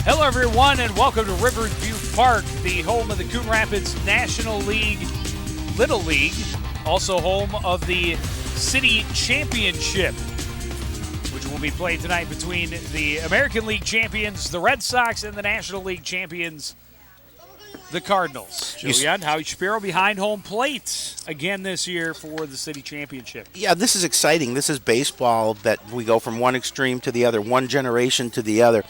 Hello, everyone, and welcome to Riverview Park, the home of the Coon Rapids National League Little League, also home of the City Championship, which will be played tonight between the American League champions, the Red Sox, and the National League champions, the Cardinals. Joe Young, Howie Shapiro behind home plate again this year for the City Championship. Yeah, this is exciting. This is baseball that we go from one extreme to the other, one generation to the other.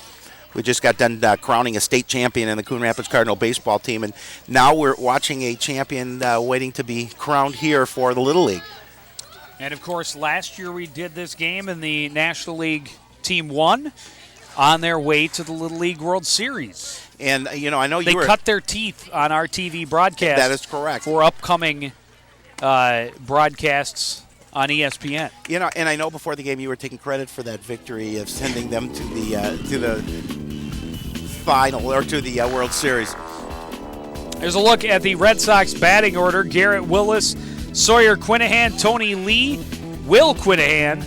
We just got done crowning a state champion in the Coon Rapids Cardinal baseball team, and now we're watching a champion waiting to be crowned here for the Little League. And, of course, last year we did this game, and the National League team won on their way to the Little League World Series. And, you know, I know they cut their teeth on our TV broadcast. That is correct. For upcoming broadcasts on ESPN. You know, and I know before the game you were taking credit for that victory of sending them to the final or to the World Series. There's a look at the Red Sox batting order. Garrett Willis, Sawyer Quinahan, Tony Lee, Will Quinahan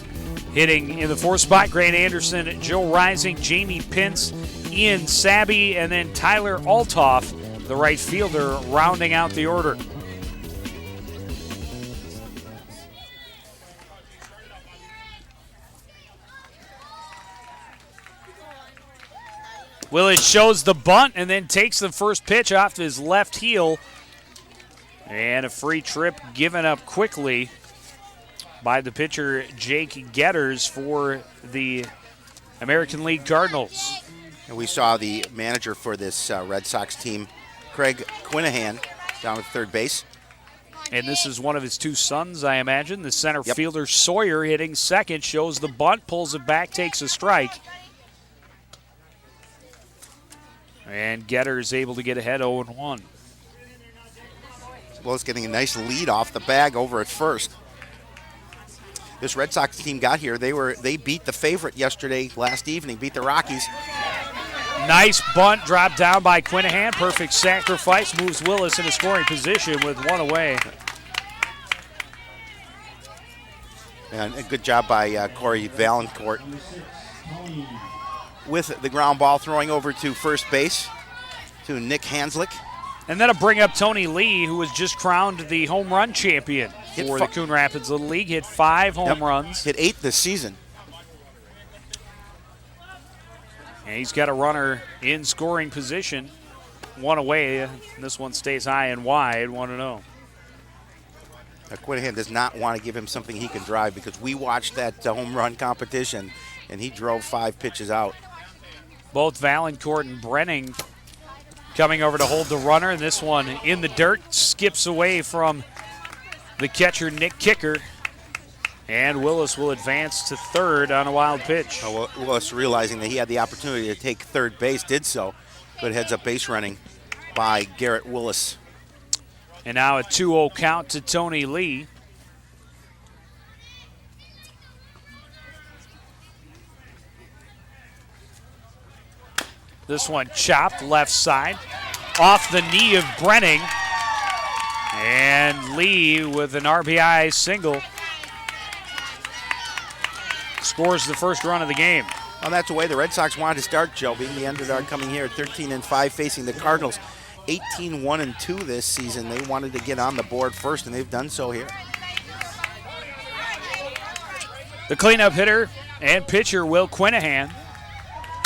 hitting in the fourth spot. Grant Anderson, Joe Rising, Jamie Pintz, Ian Sabby, and then Tyler Altoff, the right fielder, rounding out the order. Willis shows the bunt and then takes the first pitch off his left heel. And a free trip given up quickly by the pitcher Jake Getters for the American League Cardinals. And we saw the manager for this Red Sox team, Craig Quinahan, down at third base. And this is one of his two sons, I imagine. The center fielder Sawyer hitting second, shows the bunt, pulls it back, takes a strike. And Getter is able to get ahead 0-1. Well, it's getting a nice lead off the bag over at first. This Red Sox team got here. They beat the favorite yesterday, last evening, beat the Rockies. Nice bunt dropped down by Quinahan. Perfect sacrifice. Moves Willis in a scoring position with one away. And a good job by Corey Valancourt with the ground ball, throwing over to first base to Nick Hanslick. And that'll bring up Tony Lee, who was just crowned the home run champion for the Coon Rapids Little League. Hit 5 home runs. Hit 8 this season. And he's got a runner in scoring position. One away. This one stays high and wide, 1-0. Quinahan does not want to give him something he can drive, because we watched that home run competition, and he drove 5 pitches out. Both Valancourt and Brenning coming over to hold the runner, and this one in the dirt, skips away from the catcher, Nick Kicker. And Willis will advance to third on a wild pitch. Willis, realizing that he had the opportunity to take third base, did so. Good heads-up base running by Garrett Willis. And now a 2-0 count to Tony Lee. This one chopped left side, off the knee of Brenning. And Lee with an RBI single scores the first run of the game. Well, that's the way the Red Sox wanted to start, Joe, being the underdog coming here at 13-5, facing the Cardinals 18-1-2 this season. They wanted to get on the board first, and they've done so here. The cleanup hitter and pitcher, Will Quinahan,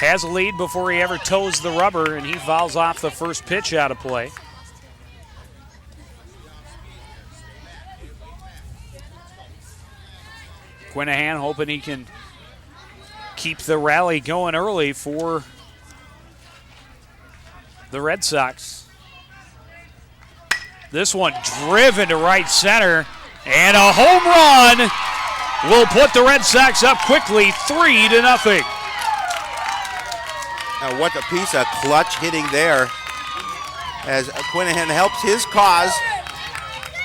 has a lead before he ever toes the rubber, and he fouls off the first pitch out of play. Quinahan hoping he can keep the rally going early for the Red Sox. This one driven to right center, and a home run will put the Red Sox up quickly, 3-0. Now, what a piece of clutch hitting there, as Quinahan helps his cause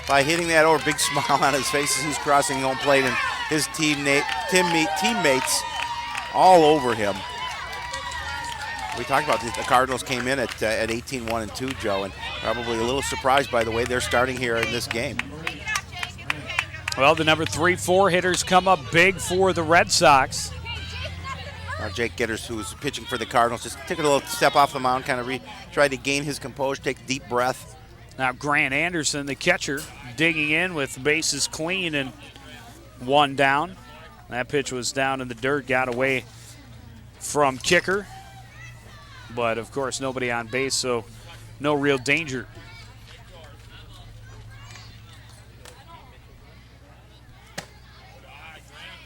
by hitting that over. Big smile on his face as he's crossing home plate, and his teammates all over him. We talked about this. The Cardinals came in at 18-1-2, Joe, and probably a little surprised by the way they're starting here in this game. Well, the number 3-4 hitters come up big for the Red Sox. Jake Gitters, who's pitching for the Cardinals, just took a little step off the mound, kind of tried to gain his composure, take a deep breath. Now Grant Anderson, the catcher, digging in with bases clean and 1 down. That pitch was down in the dirt, got away from kicker. But, of course, nobody on base, so no real danger.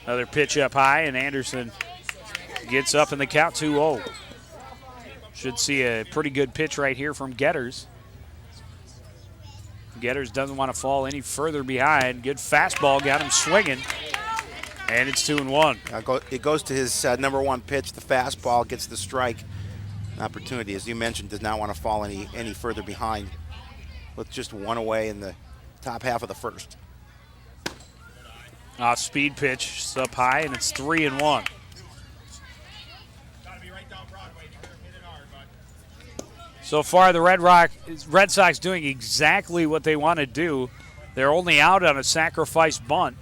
Another pitch up high, and Anderson gets up in the count 2-0. Should see a pretty good pitch right here from Getters. Getters doesn't want to fall any further behind. Good fastball, got him swinging, and it's 2-1. It goes to his number 1 pitch, the fastball, gets the strike. Opportunity, as you mentioned, does not want to fall any further behind with just 1 away in the top half of the first. Off speed pitch, it's up high, and it's 3-1. So far, the Red Sox doing exactly what they want to do. They're only out on a sacrifice bunt.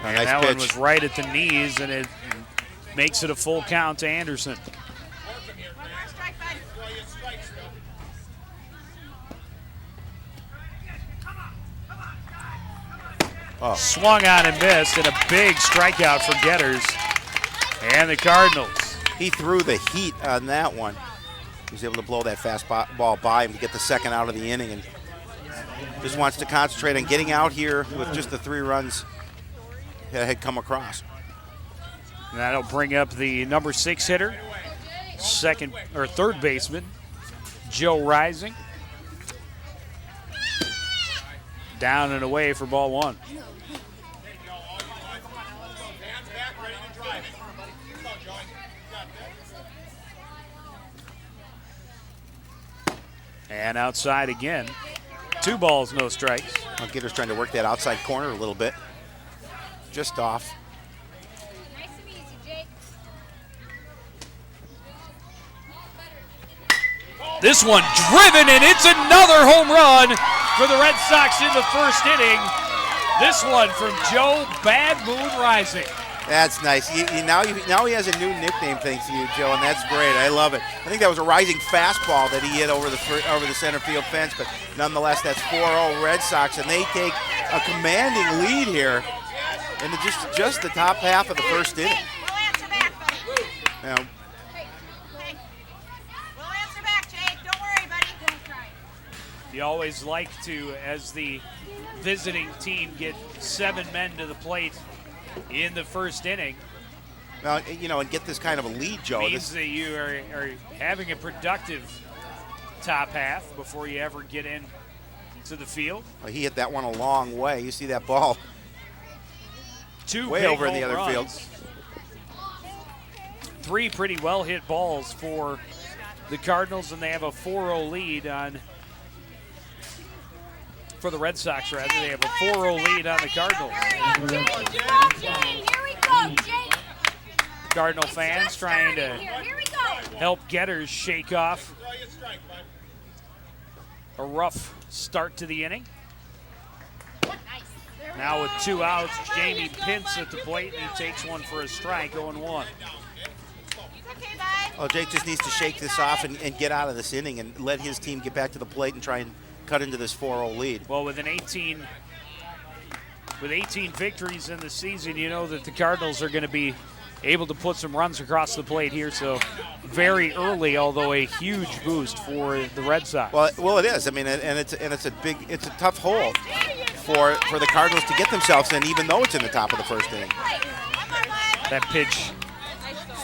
Nice that pitch. One was right at the knees, and it makes it a full count to Anderson. Oh. Swung on and missed, and a big strikeout for Getters and the Cardinals. He threw the heat on that one. He was able to blow that fastball by him to get the second out of the inning, and just wants to concentrate on getting out here with just the 3 runs that had come across. And that'll bring up the number 6 hitter, third baseman, Joe Rising. Down and away for ball 1. And outside again. 2 balls, no strikes. Well, Gitter's trying to work that outside corner a little bit. Just off. Nice to meet you, Jake. This one driven, and it's another home run for the Red Sox in the first inning. This one from Joe Bad Moon Rising. That's nice. Now he has a new nickname thanks to you, Joe, and that's great. I love it. I think that was a rising fastball that he hit over the center field fence, but nonetheless, that's 4-0 Red Sox, and they take a commanding lead here in just the top half of the first inning. We'll answer back, buddy. Now, Hey. We'll answer back, Jake. Don't worry, buddy. Don't cry. You always like to, as the visiting team, get 7 men to the plate in the first inning. well, and get this kind of a lead, Joe. Means that you are having a productive top half before you ever get in to the field. He hit that one a long way. You see that ball 2 way big over in the home other field. runs. 3 pretty well hit balls for the Cardinals, and they have a 4-0 lead for the Red Sox, rather. They have a 4-0 lead on the Cardinals. Here we go, Jake. Cardinal fans trying to Here we go. help Getters shake off a rough start to the inning. Nice. There we Now go. with 2 outs, Jamie Pintz at the plate, and he takes one for a strike, 0-1. Okay, bud. Well, Jake just needs to shake this off and get out of this inning and let his team get back to the plate and try and cut into this 4-0 lead. Well, with 18 victories in the season, you know that the Cardinals are going to be able to put some runs across the plate here. So very early, although a huge boost for the Red Sox. Well, it is. I mean, and it's a tough hole for the Cardinals to get themselves in, even though it's in the top of the first inning. That pitch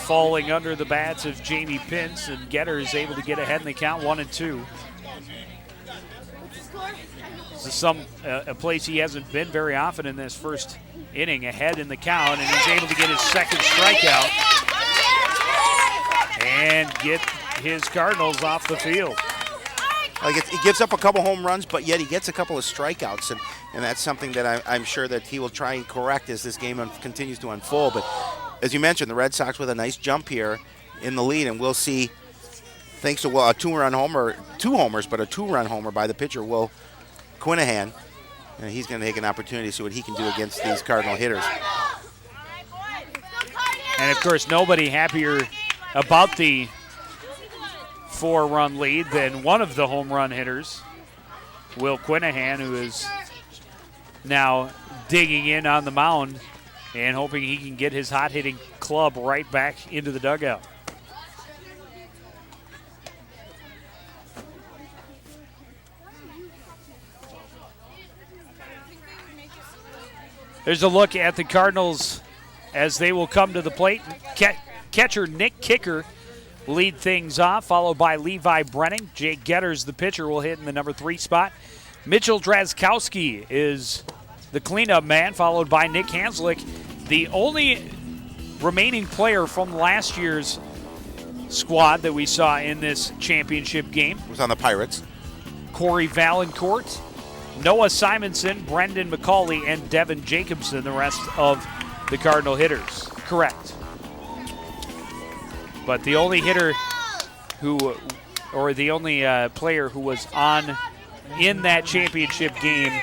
falling under the bats of Jamie Pintz, and Getter is able to get ahead in the count, 1-2. This is a place he hasn't been very often in this first inning, ahead in the count, and he's able to get his second strikeout and get his Cardinals off the field. He gives up a couple home runs, but yet he gets a couple of strikeouts, and that's something that I'm sure that he will try and correct as this game continues to unfold. But as you mentioned, the Red Sox with a nice jump here in the lead, and we'll see, thanks to a 2-run homer, 2 homers, but a 2-run homer by the pitcher, Will Quinahan, and he's going to take an opportunity to see what he can do against these Cardinal hitters. And, of course, nobody happier about the 4-run lead than one of the home run hitters, Will Quinahan, who is now digging in on the mound and hoping he can get his hot-hitting club right back into the dugout. There's a look at the Cardinals as they will come to the plate. Catcher Nick Kicker lead things off, followed by Levi Brenning. Jake Getters, the pitcher, will hit in the number 3 spot. Mitchell Drazkowski is the cleanup man, followed by Nick Hanslick. The only remaining player from last year's squad that we saw in this championship game Was on the Pirates. Corey Valancourt, Noah Simonson, Brendan McCauley, and Devin Jacobson, the rest of the Cardinal hitters. Correct. But the only hitter who, or the only player who was on in that championship game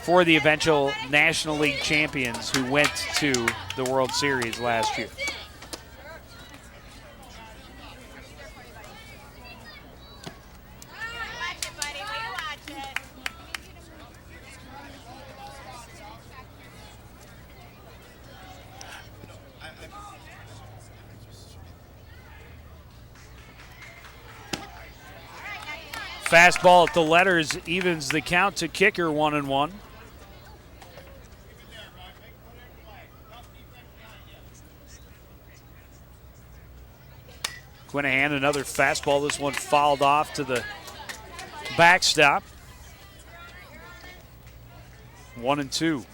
for the eventual National League champions who went to the World Series last year. Fastball at the letters evens the count to Kicker 1-1. Quinahan, another fastball. This one fouled off to the backstop. 1-2.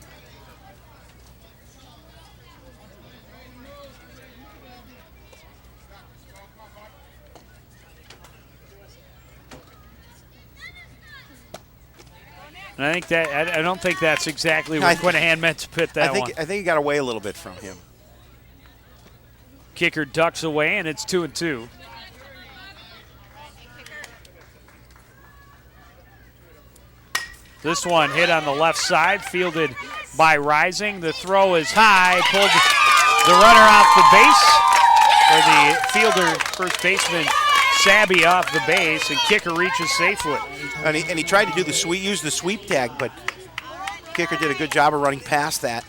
And I think that I don't think that's exactly what Quinahan meant to put that one. I think he got away a little bit from him. Kicker ducks away, and it's 2-2. This one hit on the left side, fielded by Rising. The throw is high, pulled the runner off the base, or the fielder, first baseman, Sabby off the base, and Kicker reaches safely. And he tried to do use the sweep tag, but Kicker did a good job of running past that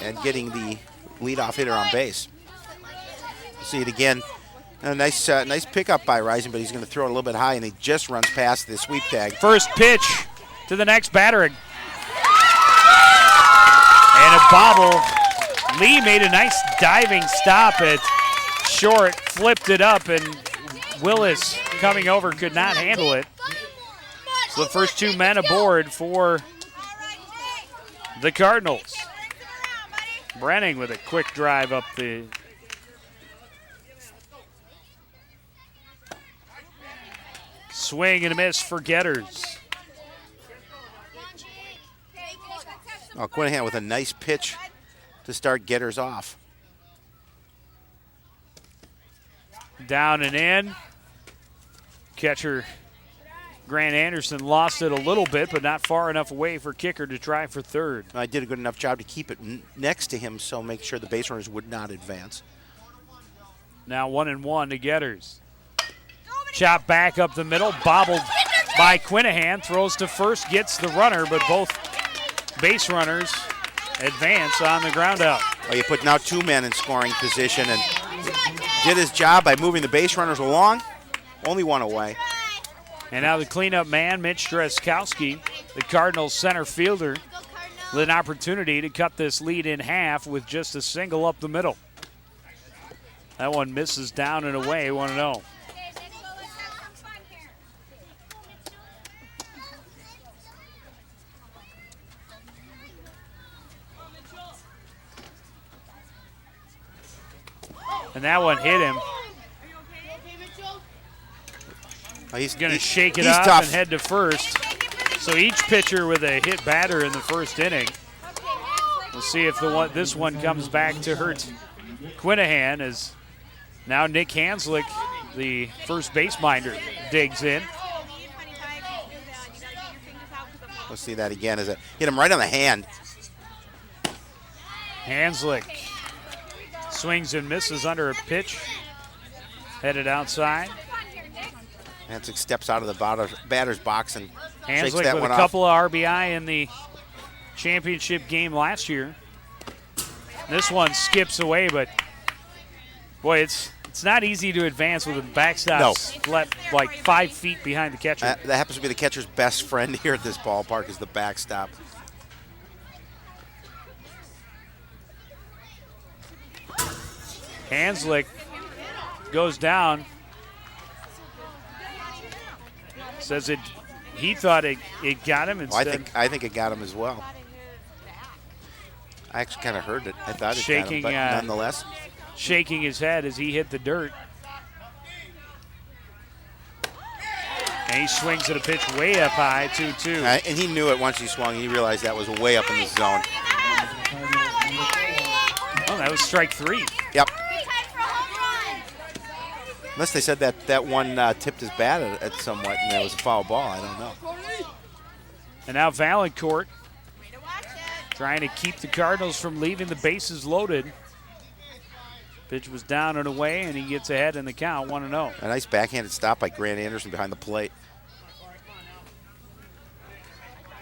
and getting the leadoff hitter on base. See it again. A nice pickup by Rising, but he's going to throw it a little bit high, and he just runs past the sweep tag. First pitch to the next batter. And a bobble. Lee made a nice diving stop at short, flipped it up, and Willis coming over could not handle it. So the first 2 men aboard for the Cardinals. Brenning with a quick drive up the swing and a miss for Getters. Oh, Quinahan with a nice pitch to start Getters off. Down and in. Catcher Grant Anderson lost it a little bit, but not far enough away for Kicker to try for third. I did a good enough job to keep it next to him, so make sure the base runners would not advance. Now 1-1 to Getters. Chop back up the middle, bobbled by Quinahan, throws to first, gets the runner, but both base runners advance on the ground out. Well, you put now 2 men in scoring position and did his job by moving the base runners along. Only 1 away. And now the cleanup man, Mitch Drazkowski, the Cardinals center fielder, with an opportunity to cut this lead in half with just a single up the middle. That one misses down and away, 1-0. And that one hit him. He's going to shake it off and head to first. So each pitcher with a hit batter in the first inning. We'll see if this one comes back to hurt Quinahan, as now Nick Hanslick, the first base minder, digs in. Let's see that again as it hit him right on the hand. Hanslick Swings and misses under a pitch. Headed outside. Hanslick steps out of the batter's box and shakes Hanslick that with one a off. couple of RBI in the championship game last year. This one skips away, but boy, it's not easy to advance with a backstop left like 5 feet behind the catcher. That happens to be the catcher's best friend here at this ballpark is the backstop. Hanslick goes down. Says he thought it got him instead. Well, I think it got him as well. I actually kind of heard it. I thought it got him, but nonetheless. Shaking his head as he hit the dirt. And he swings at a pitch way up high, 2-2. And he knew it once he swung. He realized that was way up in the zone. Oh, that was strike 3. Yep. Unless they said that one tipped his bat at somewhat and that was a foul ball. I don't know. And now Valancourt trying to keep the Cardinals from leaving the bases loaded. Pitch was down and away, and he gets ahead in the count, 1-0. A nice backhanded stop by Grant Anderson behind the plate.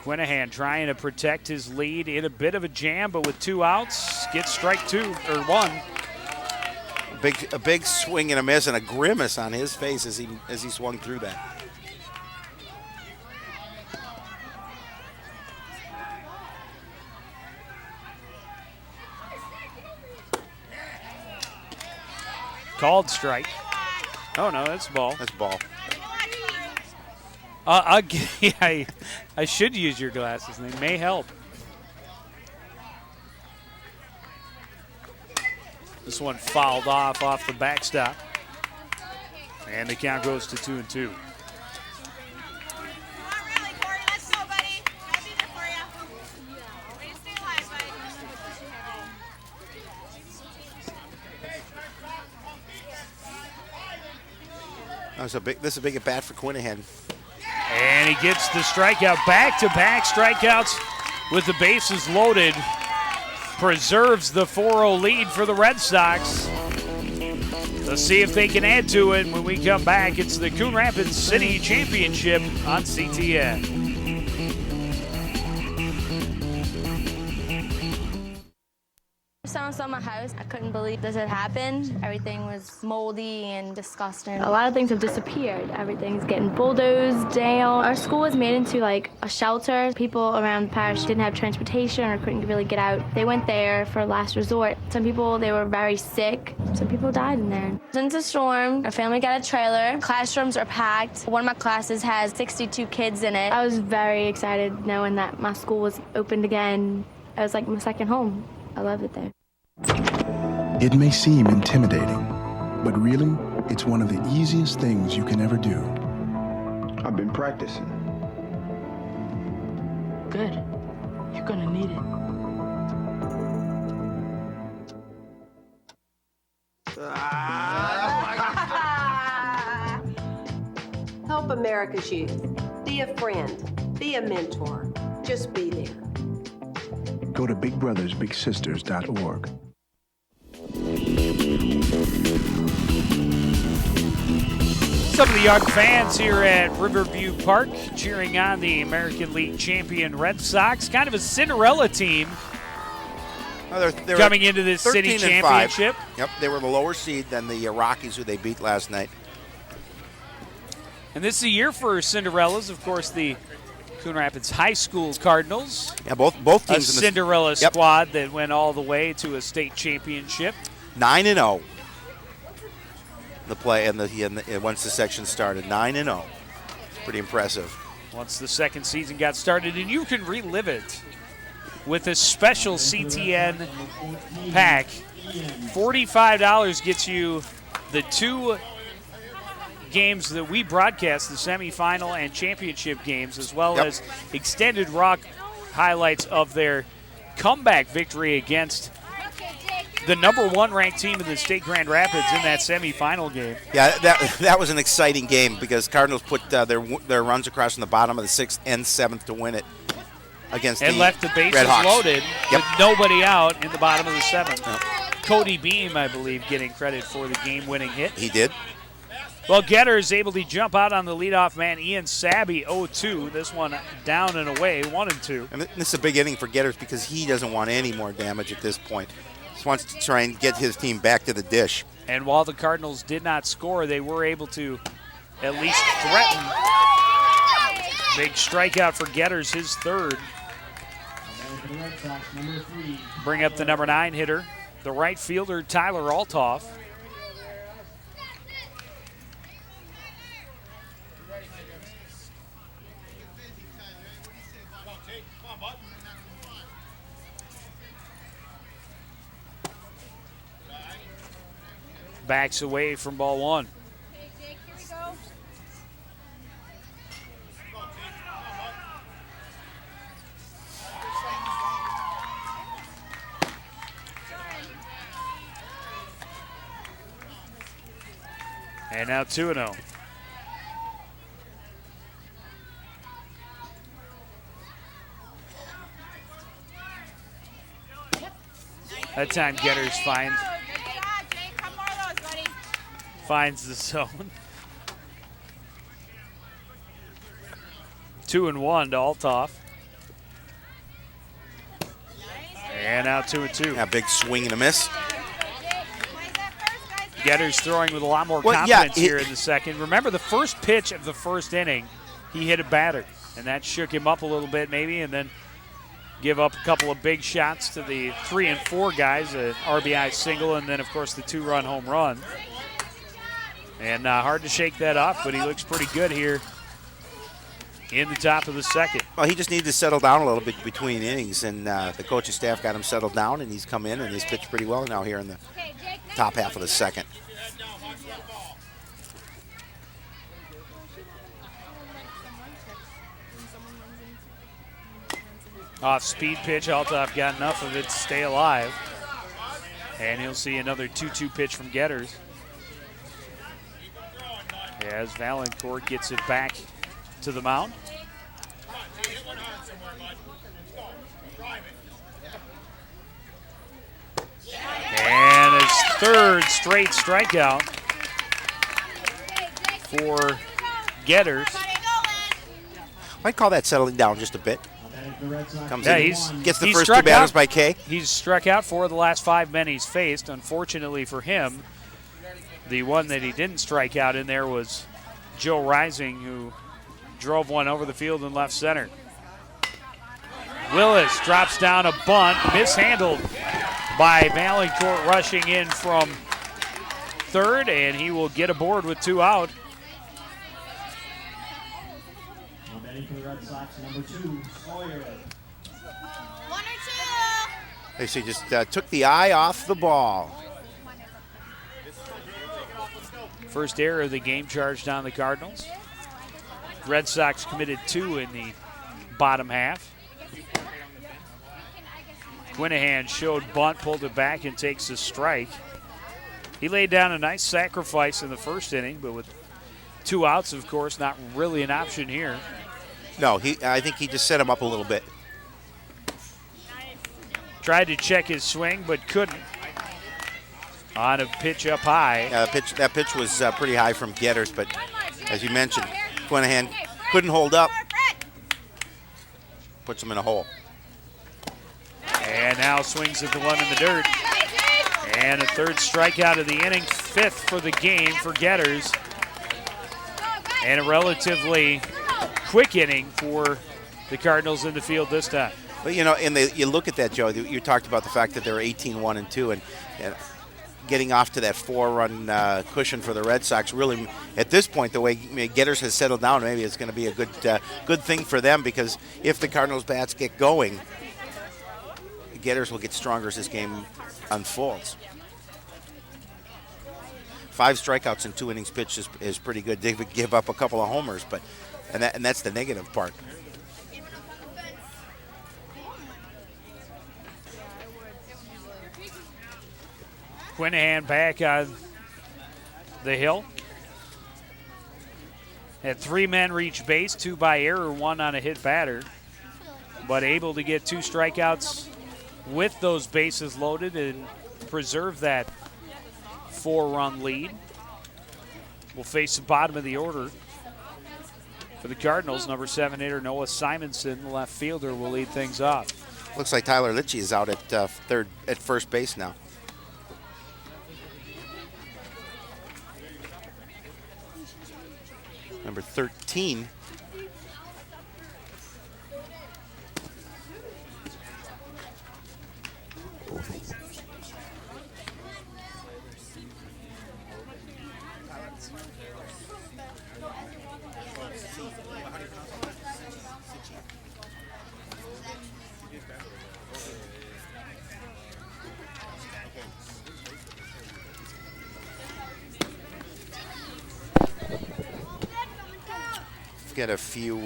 Quinahan trying to protect his lead in a bit of a jam, but with 2 outs, gets strike 2 or 1. A big swing and a miss and a grimace on his face as he swung through that. Called strike. Oh no, that's a ball. That's ball. I should use your glasses. They may help. This one fouled off the backstop. And the count goes to 2-2. This is a big at bat for Quinahan. And he gets the strikeout. Back-to-back strikeouts with the bases loaded. Preserves the 4-0 lead for the Red Sox. Let's see if they can add to it when we come back. It's the Coon Rapids City Championship on CTN. Someone saw my house. I couldn't believe this had happened. Everything was moldy and disgusting. A lot of things have disappeared. Everything's getting bulldozed down. Our school was made into like a shelter. People around the parish didn't have transportation or couldn't really get out. They went there for last resort. Some people, they were very sick. Some people died in there. Since the storm, our family got a trailer. Classrooms are packed. One of my classes has 62 kids in it. I was very excited knowing that my school was opened again. It was like my second home. I love it there. It may seem intimidating, but really, it's one of the easiest things you can ever do. I've been practicing. Good. You're gonna need it. Help America's youth. Be a friend. Be a mentor. Just be there. Go to bigbrothersbigsisters.org. Some of the young fans here at Riverview Park cheering on the American League champion Red Sox. Kind of a Cinderella team They're coming into this city 13 and championship. 5. Yep, they were the lower seed than the Rockies, who they beat last night. And this is a year for Cinderellas. Of course, the Coon Rapids High School Cardinals. Yeah, both teams. A in Cinderella squad that went all the way to a state championship. 9-0. The play and once the section started, 9-0. Pretty impressive. Once the second season got started, and you can relive it with a special CTN pack. $45 gets you the 2 games that we broadcast, the semifinal and championship games, as well as extended rock highlights of their comeback victory against the #1 ranked team in the state Grand Rapids in that semifinal game. Yeah, that was an exciting game because Cardinals put their runs across from the bottom of the 6th and 7th to win it against and the left the bases Red Hawks. loaded with nobody out in the bottom of the 7th. Cody Beam, I believe, getting credit for the game-winning hit. He did. Well, Getters able to jump out on the leadoff man, Ian Sabby, 0-2. This one down and away, 1-2. And this is a big inning for Getters because he doesn't want any more damage at this point. Just wants to try and get his team back to the dish. And while the Cardinals did not score, they were able to at least threaten. Big strikeout for Getters, his third. Bring up the number 9 hitter, the right fielder, Tyler Altoff. Backs away from ball 1. Okay, Jake, here we go. And now 2-0. That time Getters finds the zone. 2-1 to Altoff. And now 2-2. A big swing and a miss. Getters throwing with a lot more confidence here in the second. Remember the first pitch of the first inning, he hit a batter, and that shook him up a little bit maybe, and then give up a couple of big shots to the 3 and 4 guys, an RBI single, and then of course the 2-run home run. And hard to shake that off, but he looks pretty good here in the top of the second. Well, he just needed to settle down a little bit between innings, and the coaching staff got him settled down, and he's come in and he's pitched pretty well now here in the top half of the second. Off speed pitch, Altoff got enough of it to stay alive. And he'll see another 2-2 pitch from Getters. As Valancourt gets it back to the mound. And his third straight strikeout for Getters. I'd call that settling down just a bit. Comes Yeah, in, gets the he's first 2 struck batters out. by K. He's struck out 4 of the last 5 men he's faced. Unfortunately for him, the one that he didn't strike out in there was Joe Rising, who drove one over the field in left center. Willis drops down a bunt, mishandled by Valancourt rushing in from third, and he will get aboard with 2 out. They see just took the eye off the ball. First error of the game charged on the Cardinals. Red Sox committed 2 in the bottom half. Quinahan showed bunt, pulled it back, and takes a strike. He laid down a nice sacrifice in the first inning, but with 2 outs, of course, not really an option here. No, I think he just set him up a little bit. Tried to check his swing, but couldn't. On a pitch up high. That pitch was pretty high from Getters, but as you mentioned, Quinahan couldn't hold up. Puts him in a hole. And now swings at the one in the dirt. And a third strikeout of the inning, 5th for the game for Getters. And a relatively quick inning for the Cardinals in the field this time. But you know, you look at that, Joe. You talked about the fact that they're 18-1-2, and getting off to that 4-run cushion for the Red Sox. Really, at this point, the way Getters has settled down, maybe it's going to be a good thing for them, because if the Cardinals bats get going, Getters will get stronger as this game unfolds. 5 strikeouts in 2 innings pitched is pretty good. They would give up a couple of homers, but and that's the negative part. Quinahan back on the hill. Had 3 men reach base, 2 by error, 1 on a hit batter, but able to get 2 strikeouts with those bases loaded and preserve that 4-run lead. Will face the bottom of the order for the Cardinals. Number 7 hitter Noah Simonson, the left fielder, will lead things off. Looks like Tyler Litchie is out at first base now. Number 13. Get a few.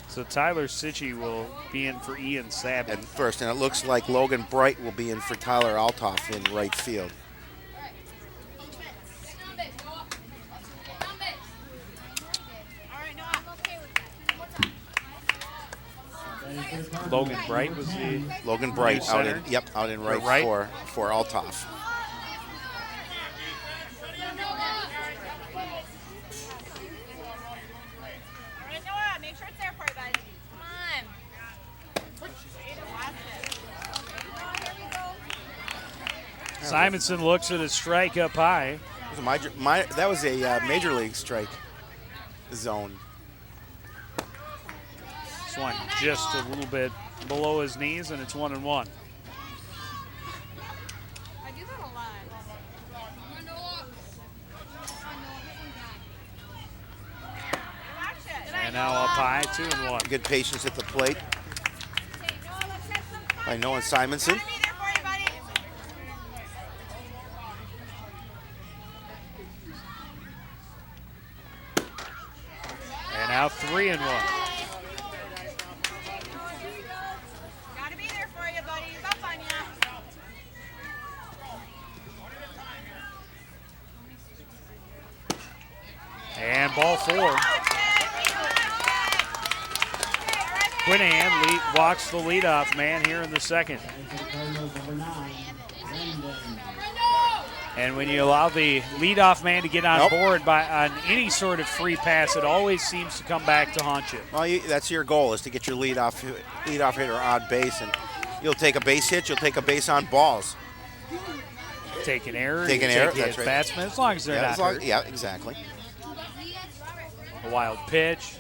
So Tyler Sitchie will be in for Ian Sabin At first, and it looks like Logan Bright will be in for Tyler Altoff in right field. Logan Bright was the Logan Bright new out center? out in right, for Altoff. Make sure it's there for you, bud. Come on. Simonson looks at a strike up high. That was a major league strike zone. This one just a little bit below his knees, and it's 1-1. I do that a lot. Watch it. And now up high, 2-1. Good patience at the plate by Noah Simonson. Gotta be there for you, buddy. And now 3-1. Gotta be there for you, buddy. He's up on you. And ball 4. Quinahan walks the leadoff man here in the second. And when you allow the leadoff man to get on board on any sort of free pass, it always seems to come back to haunt you. Well, that's your goal, is to get your leadoff hitter on base, and you'll take a base hit, you'll take a base on balls. Take an error. Take an error, that's right. Batsman, as long as they're not hurt. Yeah, exactly. A wild pitch.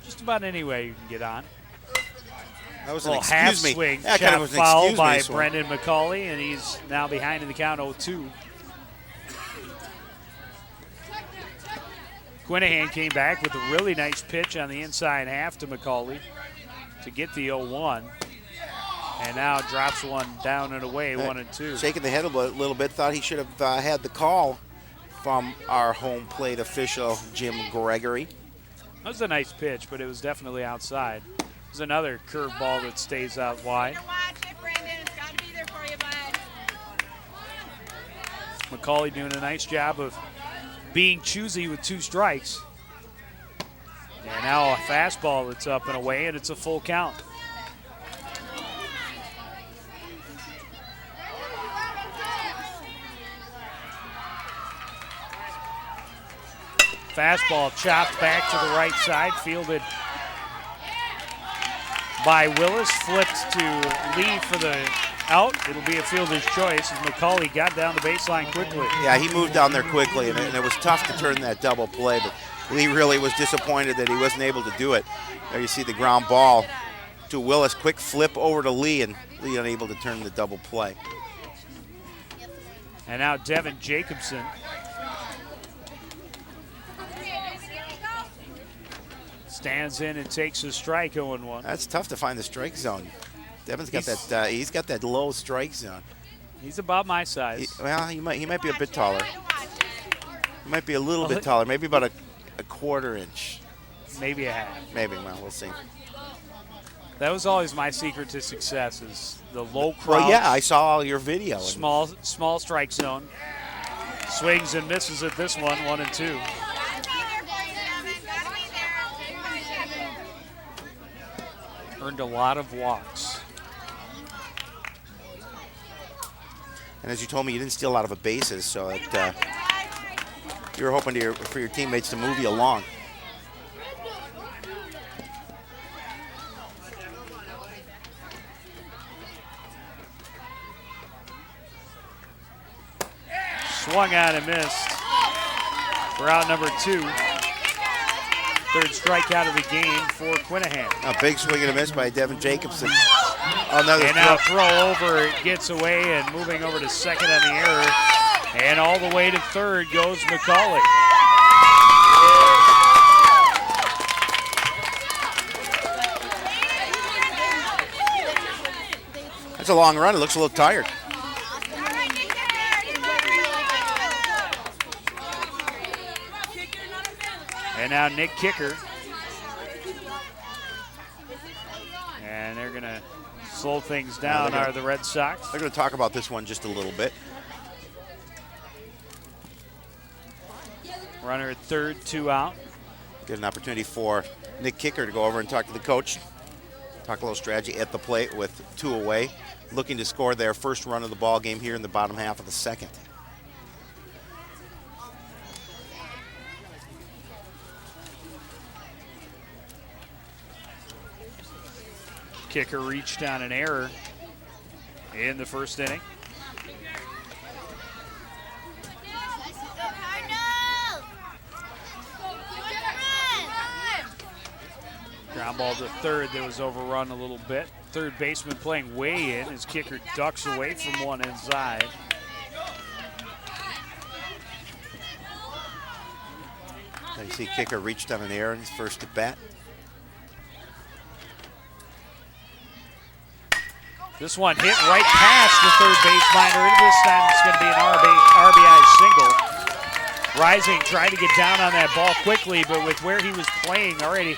Just about any way you can get on. That was a an little half excuse me. swing, That shot kind of was an foul excuse by me swing. Brendan McCauley, and he's now behind in the count 0-2. Quinahan came back with a really nice pitch on the inside half to McCauley to get the 0-1. And now drops one down and away, 1-2. Shaking the head a little bit, thought he should have had the call from our home plate official, Jim Gregory. That was a nice pitch, but it was definitely outside. There's another curveball that stays out wide. Watch it, Brandon. It's gotta be there for you, bud. McCauley doing a nice job of being choosy with 2 strikes. And now a fastball that's up and away, and it's a full count. Fastball chopped back to the right side, fielded by Willis, flipped to Lee for the out. It'll be a fielder's choice as McCauley got down the baseline quickly. Yeah, he moved down there quickly, and it was tough to turn that double play, but Lee really was disappointed that he wasn't able to do it. There you see the ground ball to Willis, quick flip over to Lee, and Lee unable to turn the double play. And now Devin Jacobson. Stands in and takes a strike, 0-1. That's tough to find the strike zone. Devin's got that. He's got that low strike zone. He's about my size. He might be a bit taller. He might be a little bit taller, maybe about a quarter inch. Maybe a half. Maybe. Well, we'll see. That was always my secret to success, is the low crouch. Well, yeah, I saw your video. Small strike zone. Swings and misses at this one, 1-2. Earned a lot of walks. And as you told me, you didn't steal a lot of bases, so you were hoping for your teammates to move you along. Swung on and missed for out number 2. Third strikeout of the game for Quinahan. A big swing and a miss by Devin Jacobson. Another and now throw over, it gets away, and moving over to second on the error. And all the way to third goes McCauley. That's a long run. It looks a little tired. And now Nick Kicker. And they're going to slow things down, are the Red Sox. They're going to talk about this one just a little bit. Runner at third, 2 out. Get an opportunity for Nick Kicker to go over and talk to the coach. Talk a little strategy at the plate with 2 away. Looking to score their first run of the ball game here in the bottom half of the second. Kicker reached on an error in the first inning. Ground ball to third that was overrun a little bit. Third baseman playing way in as Kicker ducks away from one inside. You see Kicker reached on an error in his first at bat. This one hit right past the third base minor. This time it's going to be an RBI single. Rising tried to get down on that ball quickly, but with where he was playing already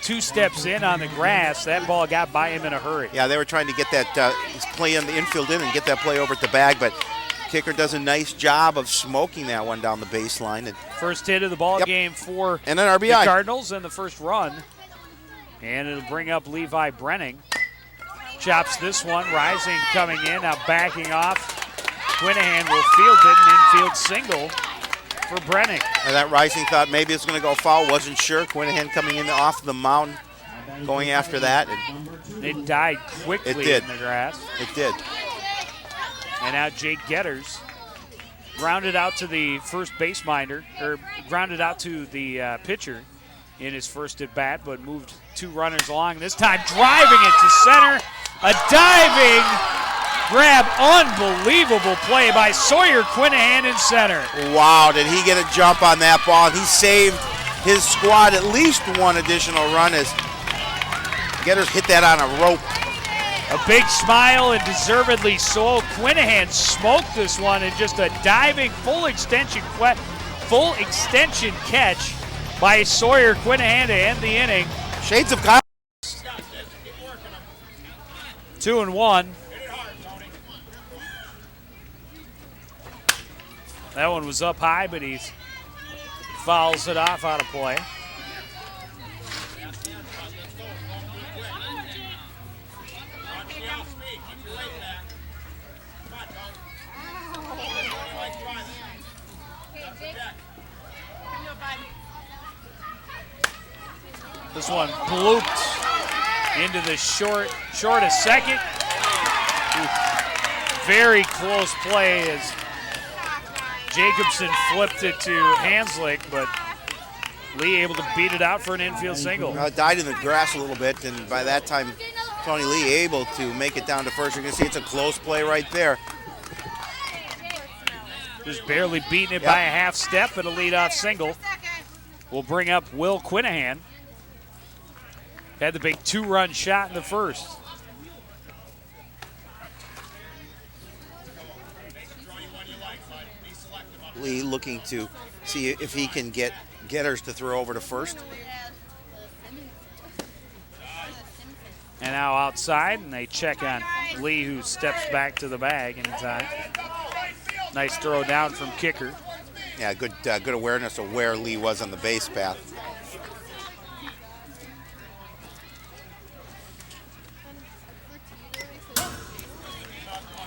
2 steps in on the grass, that ball got by him in a hurry. Yeah, they were trying to get that play in the infield in and get that play over at the bag, but Kicker does a nice job of smoking that one down the baseline. And first hit of the ball game for and an RBI. The Cardinals and the first run. And it'll bring up Levi Brenning. Chops this one, Rising coming in, now backing off. Quinahan will field it, an infield single for Brenning. And that Rising thought maybe it's going to go foul, wasn't sure. Quinahan coming in off the mound, going after that. And it died quickly in the grass. It did. And now Jake Getters grounded out to the first base minor, or grounded out to the pitcher in his first at bat, but moved 2 runners along. This time driving it to center. A diving grab, unbelievable play by Sawyer Quinahan in center. Wow, did he get a jump on that ball? He saved his squad at least 1 additional run as Getters hit that on a rope. A big smile and deservedly so. Quinahan smoked this one in just a diving full extension catch by Sawyer Quinahan to end the inning. Shades of Kyle. 2-1. That one was up high, but he fouls it off out of play. This one blooped into the short of second. Very close play as Jacobson flipped it to Hanslick, but Lee able to beat it out for an infield single. Died in the grass a little bit, and by that time, Tony Lee able to make it down to first. You're going to see it's a close play right there. Just barely beating it by a half step, and a leadoff single will bring up Will Quinahan. Had the big 2-run shot in the first. Lee looking to see if he can get Getters to throw over to first. And now outside, and they check on Lee, who steps back to the bag anytime. Nice throw down from Kicker. Yeah, good awareness of where Lee was on the base path.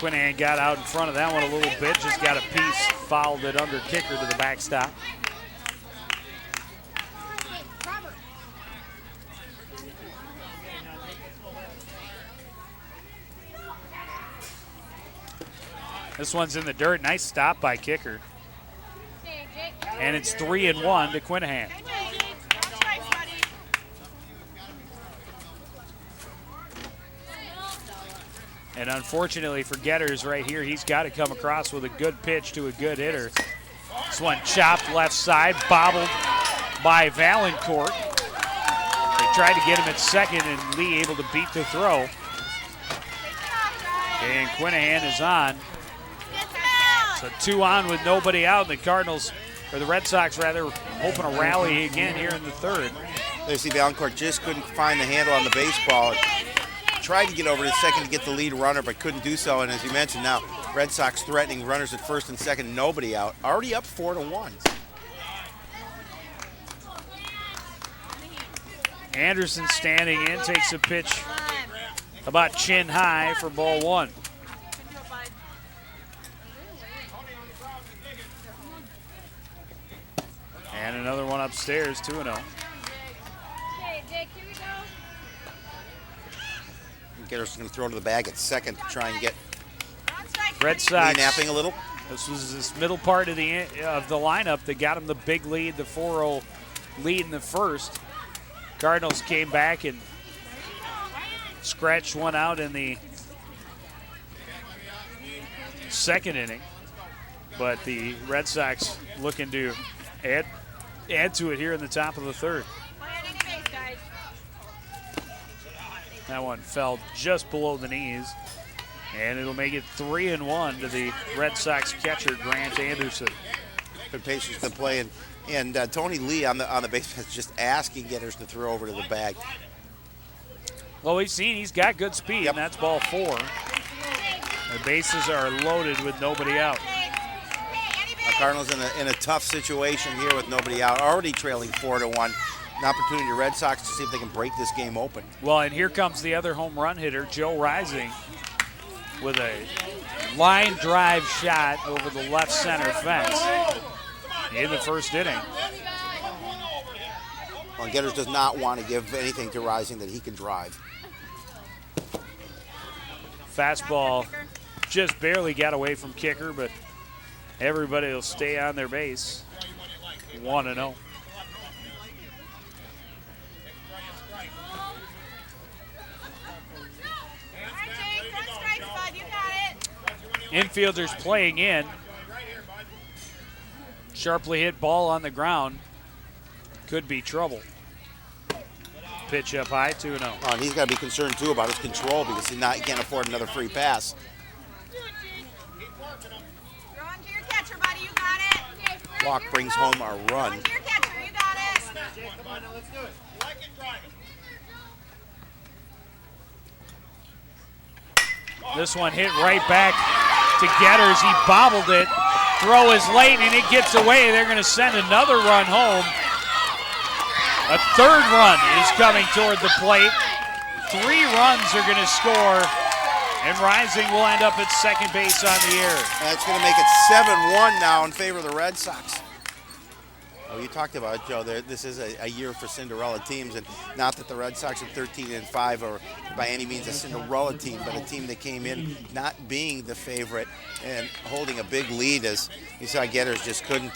Quinahan got out in front of that one a little bit, just got a piece, fouled it under kicker to the backstop. This one's in the dirt. Nice stop by kicker. And it's 3-1 to Quinahan. And unfortunately for Getters right here, he's got to come across with a good pitch to a good hitter. This one chopped left side, bobbled by Valancourt. They tried to get him at second, and Lee able to beat the throw. And Quinahan is on. So 2 on with nobody out. The Cardinals, or the Red Sox rather, hoping to rally again here in the third. There, see, Valancourt just couldn't find the handle on the baseball. Tried to get over to second to get the lead runner, but couldn't do so. And as you mentioned, now Red Sox threatening runners at first and second, nobody out. Already up 4-1. Anderson standing in, takes a pitch about chin high for ball 1. And another one upstairs, 2-0. Getter's going to throw to the bag at second to try and get Red Sox napping a little. This was this middle part of the lineup that got him the big lead, the 4-0 lead in the first. Cardinals came back and scratched one out in the second inning. But the Red Sox looking to add to it here in the top of the third. That one fell just below the knees, and it'll make it 3-1 to the Red Sox catcher, Grant Anderson. Good patience to play, and Tony Lee on the base is just asking Getters to throw over to the bag. Well, we've seen he's got good speed, and that's ball 4. The bases are loaded with nobody out. Cardinals in a tough situation here with nobody out, already trailing 4-1. An opportunity to Red Sox to see if they can break this game open. Well, and here comes the other home run hitter, Joe Rising, with a line drive shot over the left center fence in the first inning. Well, Getters does not want to give anything to Rising that he can drive. Fastball just barely got away from kicker, but everybody will stay on their base. 1-0. Infielders playing in. Sharply hit ball on the ground. Could be trouble. Pitch up high, 2-0. And he's got to be concerned, too, about his control because he can't afford another free pass. Walk brings home a run. This one hit right back to Getters. He bobbled it. Throw is late, and it gets away. They're going to send another run home. A third run is coming toward the plate. 3 runs are going to score, and Rising will end up at second base on the air. That's going to make it 7-1 now in favor of the Red Sox. Oh, you talked about it, Joe. This is a year for Cinderella teams, and not that the Red Sox at 13-5 are by any means a Cinderella team, but a team that came in not being the favorite and holding a big lead, as you saw Getters just couldn't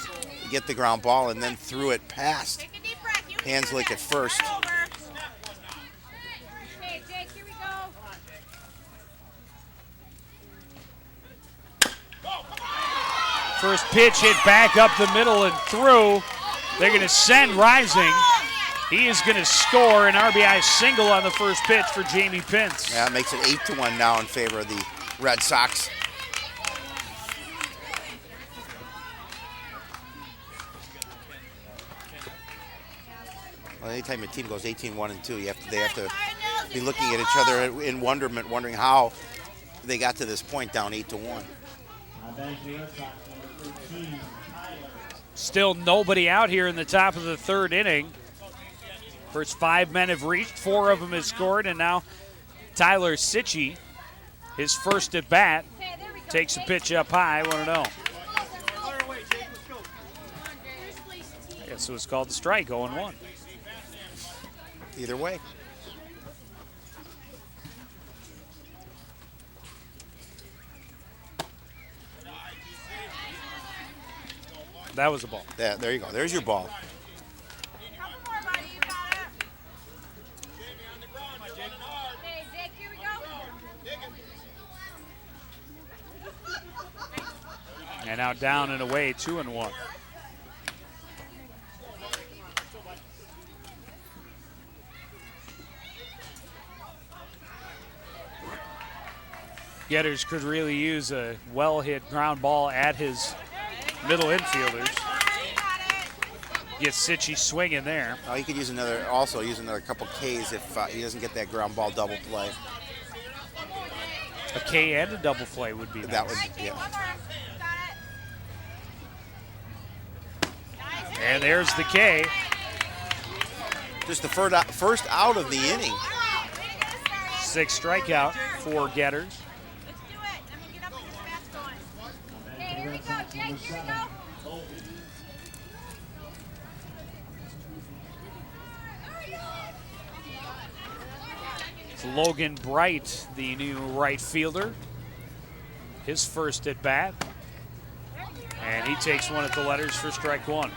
get the ground ball and then threw it past Hanslick at first. First pitch hit back up the middle and through. They're going to send Rising. He is going to score an RBI single on the first pitch for Jamie Pintz. Yeah, it makes it 8-1 now in favor of the Red Sox. Well, anytime a team goes 18-1-2, they have to be looking at each other in wonderment, wondering how they got to this point down 8-1. Still nobody out here in the top of the third inning. First 5 men have reached, 4 of them have scored, and now Tyler Sitchie, his first at bat, Takes a pitch up high, 1-0. I guess it was called the strike, 0-1. Either way. That was a ball. Yeah, there you go. There's your ball. Couple more, buddy. You got it. Hey, Jake, here we go. And now down and away, 2-1. Getters could really use a well-hit ground ball at his middle infielders. Get Sitchy swinging there. Oh, he could use another couple Ks if he doesn't get that ground ball double play. A K and a double play would be That nice. would, yeah. One more. Got it. And there's the K. Just the first out of the inning. Sixth strikeout for Getters. Let's do it. Then we'll get up and get the bats going. Okay, here we go, Jake. Here we go. It's Logan Bright, the new right fielder. His first at bat. And he takes one at the letters for strike one.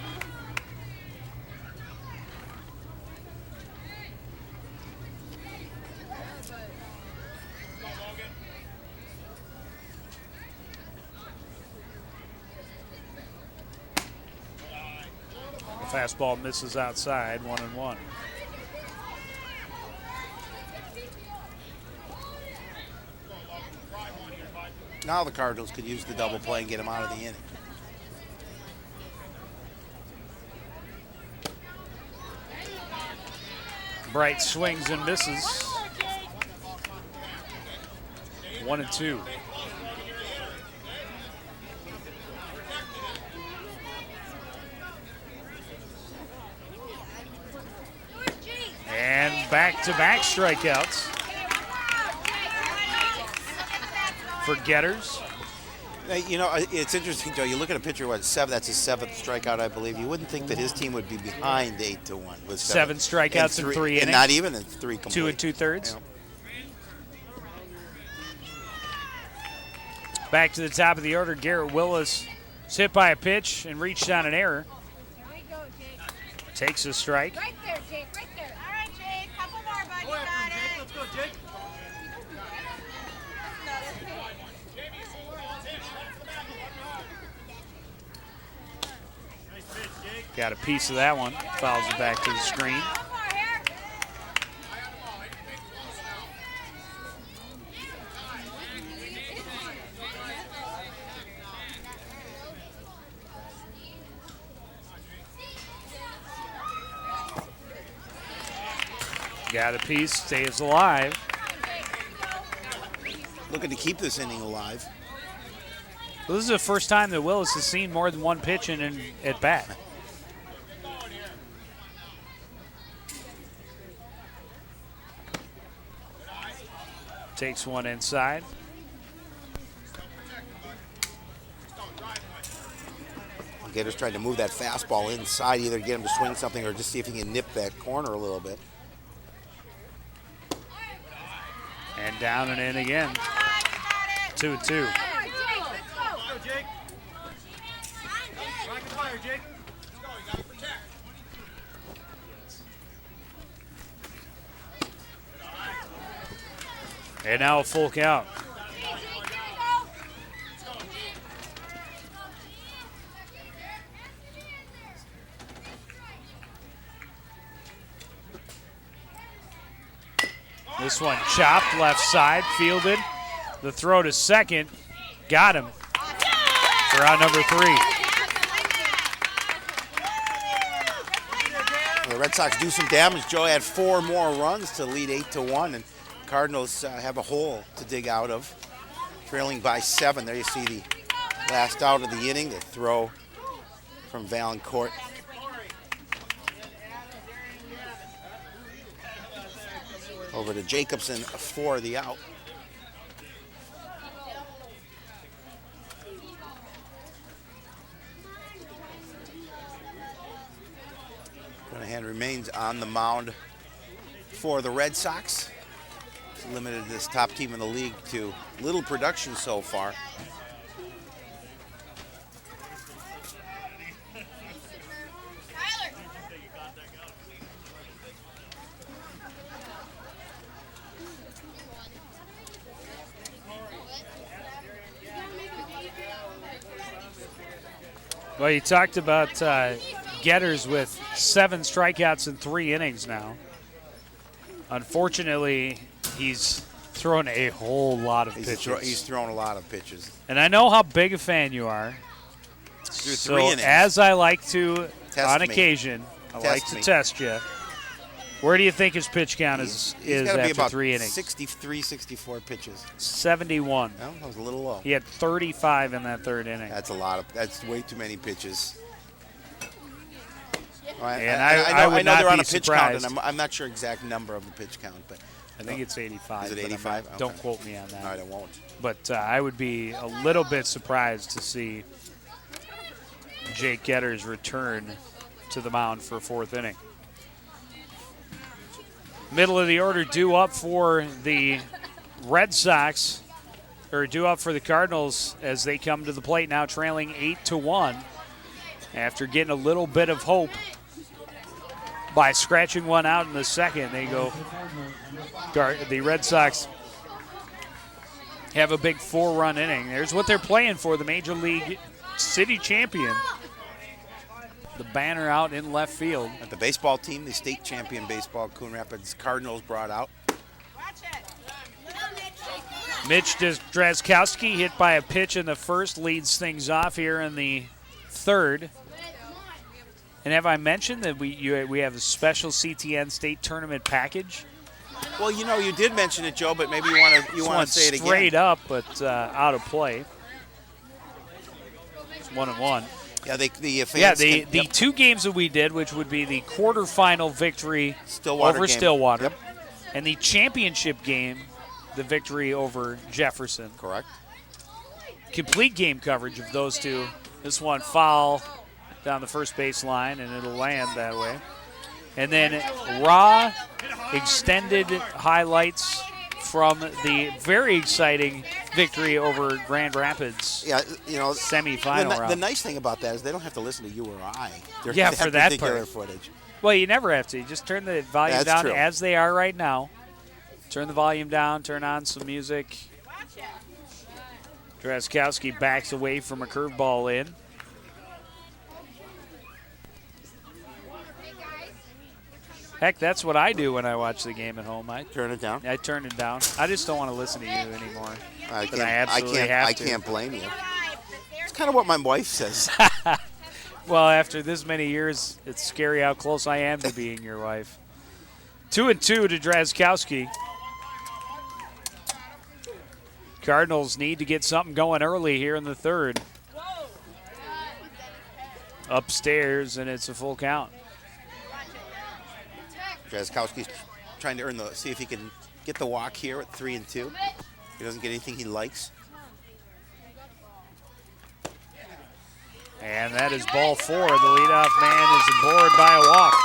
The fastball misses outside, 1-1. Now the Cardinals could use the double play and get him out of the inning. Bright swings and misses. 1-2. And back-to-back strikeouts for Getters. You know, it's interesting, Joe. You look at a pitcher, that's his seventh strikeout, I believe. You wouldn't think that his team would be behind 8-1 with seven strikeouts in three innings. And not even in three complete. 2 2/3. Yeah. Back to the top of the order, Garrett Willis is hit by a pitch and reached on an error. Here we go, Jake. Takes a strike. Right there, Jake. Right there. All right, Jake. Couple more, bud. You got it. Let's go, Jake. Got a piece of that one. Fouls it back to the screen. One more here. Got a piece, stays alive. Looking to keep this inning alive. Well, this is the first time that Willis has seen more than one pitch in an at bat. Takes one inside. Gators trying to move that fastball inside, either get him to swing something or just see if he can nip that corner a little bit. And down and in again. 2-2. And now a full count. This one chopped left side, fielded. The throw to second, got him for out number 3. The Red Sox do some damage. Joe had 4 more runs to lead 8-1, and Cardinals have a hole to dig out of, trailing by 7. There you see the last out of the inning, the throw from Valancourt. Over to Jacobson for the out. Cunahan remains on the mound for the Red Sox. He's limited this top team in the league to little production so far. Well, you talked about Getters with 7 strikeouts in 3 innings now. Unfortunately, he's thrown a whole lot of pitches. He's thrown a lot of pitches. And I know how big a fan you are. Through So 3 innings. as I like to, on me. occasion, I like to me. test you. Where do you think his pitch count He's is gotta be after about 3 innings? 63, 64 pitches. 71. No, that was a little low. He had 35 in that 3rd inning. That's way too many pitches. And I would know not they're on be a pitch surprised. count, and I'm not sure exact number of the pitch count, but I think it's 85. Is it but I'm 85? not- Don't Okay. quote me on that. all right, I won't. But I would be a little bit surprised to see Jake Getters return to the mound for 4th inning. Middle of the order due up for the Red Sox, or due up for the Cardinals as they come to the plate now trailing 8-1 after getting a little bit of hope by scratching one out in the 2nd. They go, the Red Sox have a big 4-run inning. There's what they're playing for, the Major League City Champion. The banner out in left field. The baseball team, the state champion baseball Coon Rapids Cardinals brought out. Mitch Drazkowski hit by a pitch in the 1st, leads things off here in the 3rd. And have I mentioned that we have a special CTN state tournament package? Well, you did mention it, Joe, but maybe you want to say it again. Straight up, but out of play. It's 1-1. Yeah, the fans. The 2 games that we did, which would be the quarterfinal victory over game. Stillwater, Yep. and the championship game, the victory over Jefferson. Correct. Complete game coverage of those 2. This one foul down the first base line, and it'll land that way. And then raw, extended highlights from the very exciting victory over Grand Rapids. Yeah, semifinal round. The nice thing about that is they don't have to listen to you or I. Yeah, for that particular part. footage. Well, you never have to. You just turn the volume down true. as they are right now. Turn the volume down, turn on some music. Drazkowski backs away from a curveball in. Heck, that's what I do when I watch the game at home. I turn it down. I turn it down. I just don't want to listen to you anymore. I have to. can't blame you. It's kind of what my wife says. Well, after this many years, it's scary how close I am to being your wife. 2-2 to Drazkowski. Cardinals need to get something going early here in the 3rd. Upstairs, and it's a full count. Drazkowski's trying to see if he can get the walk here at 3-2. He doesn't get anything he likes. And that is ball 4. The leadoff man is aboard by a walk.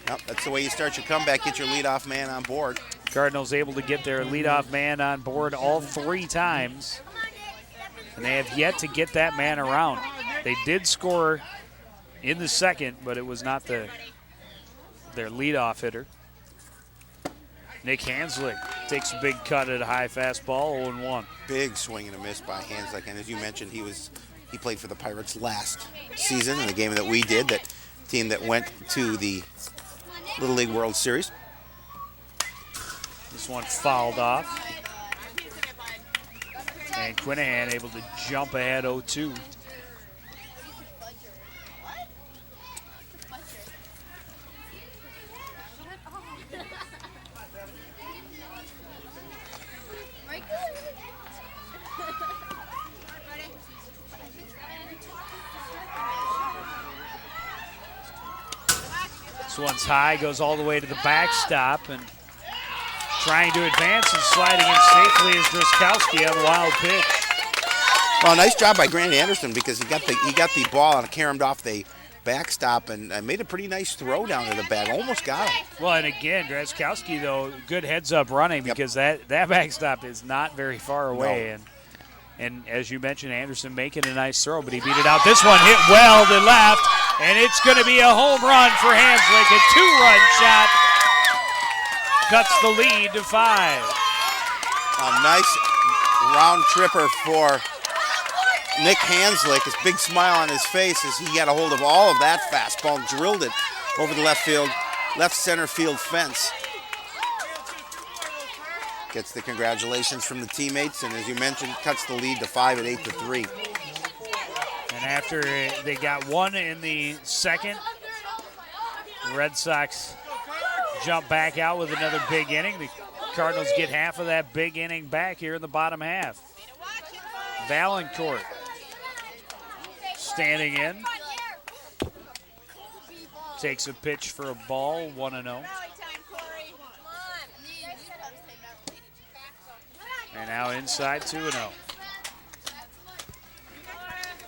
Yep, that's the way you start your comeback. Get your leadoff man on board. Cardinals able to get their leadoff man on board all 3 times. And they have yet to get that man around. They did score in the 2nd, but it was not their leadoff hitter. Nick Hanslick takes a big cut at a high fastball, 0-1. Big swing and a miss by Hanslick, and as you mentioned, he played for the Pirates last season in the game that we did, that team that went to the Little League World Series. This one fouled off. And Quinahan able to jump ahead 0-2. This one's high, goes all the way to the backstop, and trying to advance and sliding in safely is Drazkowski on a wild pitch. Well, nice job by Grant Anderson, because he got the ball and caromed off the backstop and made a pretty nice throw down to the bag. Almost got him. Well, and again, Drazkowski, though, good heads-up running because that backstop is not very far away. No. And as you mentioned, Anderson making a nice throw, but he beat it out. This one hit well to left, and it's going to be a home run for Hanslick. A 2-run shot cuts the lead to 5. A nice round tripper for Nick Hanslick. His big smile on his face as he got a hold of all of that fastball and drilled it over the left center field fence. Gets the congratulations from the teammates, and as you mentioned, cuts the lead to 5 at 8-3. And after they got one in the second, the Red Sox jump back out with another big inning. The Cardinals get half of that big inning back here in the bottom half. Valancourt standing in. Takes a pitch for a ball, 1-0. And now inside, 2-0.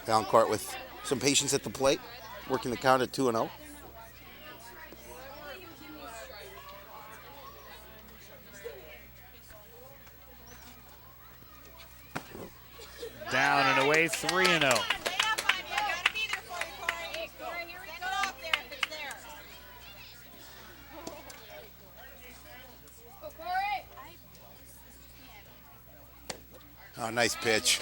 Valancourt with some patience at the plate, working the count at 2-0. Down and away, 3-0. Oh, nice pitch.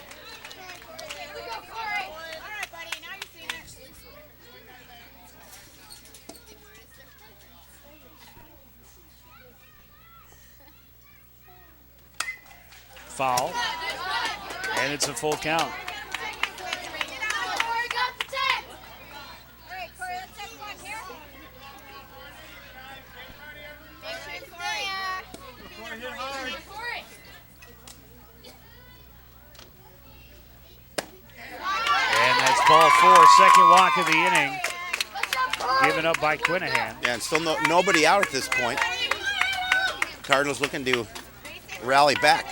Foul. And it's a full count. Ball 4, second walk of the inning, given up by Quinahan. Yeah, and still nobody out at this point. Cardinals looking to rally back.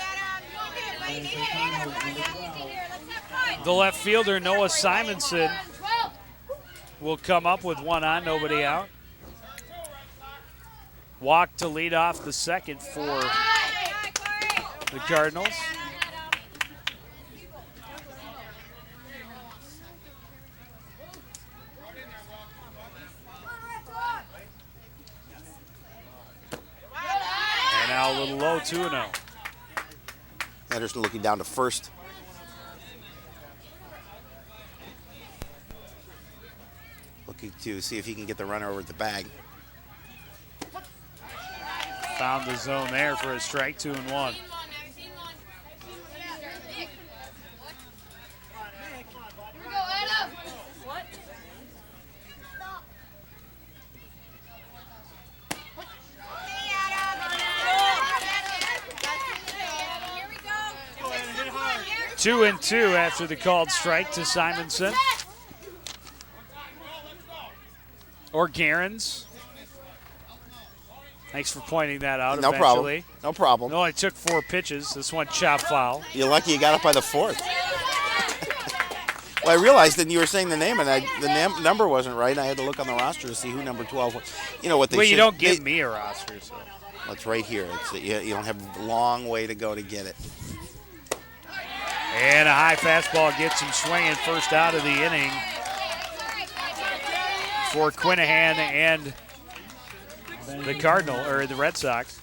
The left fielder, Noah Simonson, will come up with one on, nobody out. Walk to lead off the second for the Cardinals. Now a little low, 2-0. Anderson looking down to first. Looking to see if he can get the runner over the bag. Found the zone there for a strike, 2-1. Two and two after the called strike to Simonson. Or Garens. Thanks for pointing that out No eventually. problem. No problem. No, I took 4 pitches. This one chop foul. You're lucky you got it by the 4th. Well, I realized that you were saying the name, and the number wasn't right. I had to look on the roster to see who number 12 was. You know what they Well, should, you don't give me a roster, so. Well, it's right here. You don't have a long way to go to get it. And a high fastball gets him swinging, first out of the inning for Quinahan and the the Red Sox.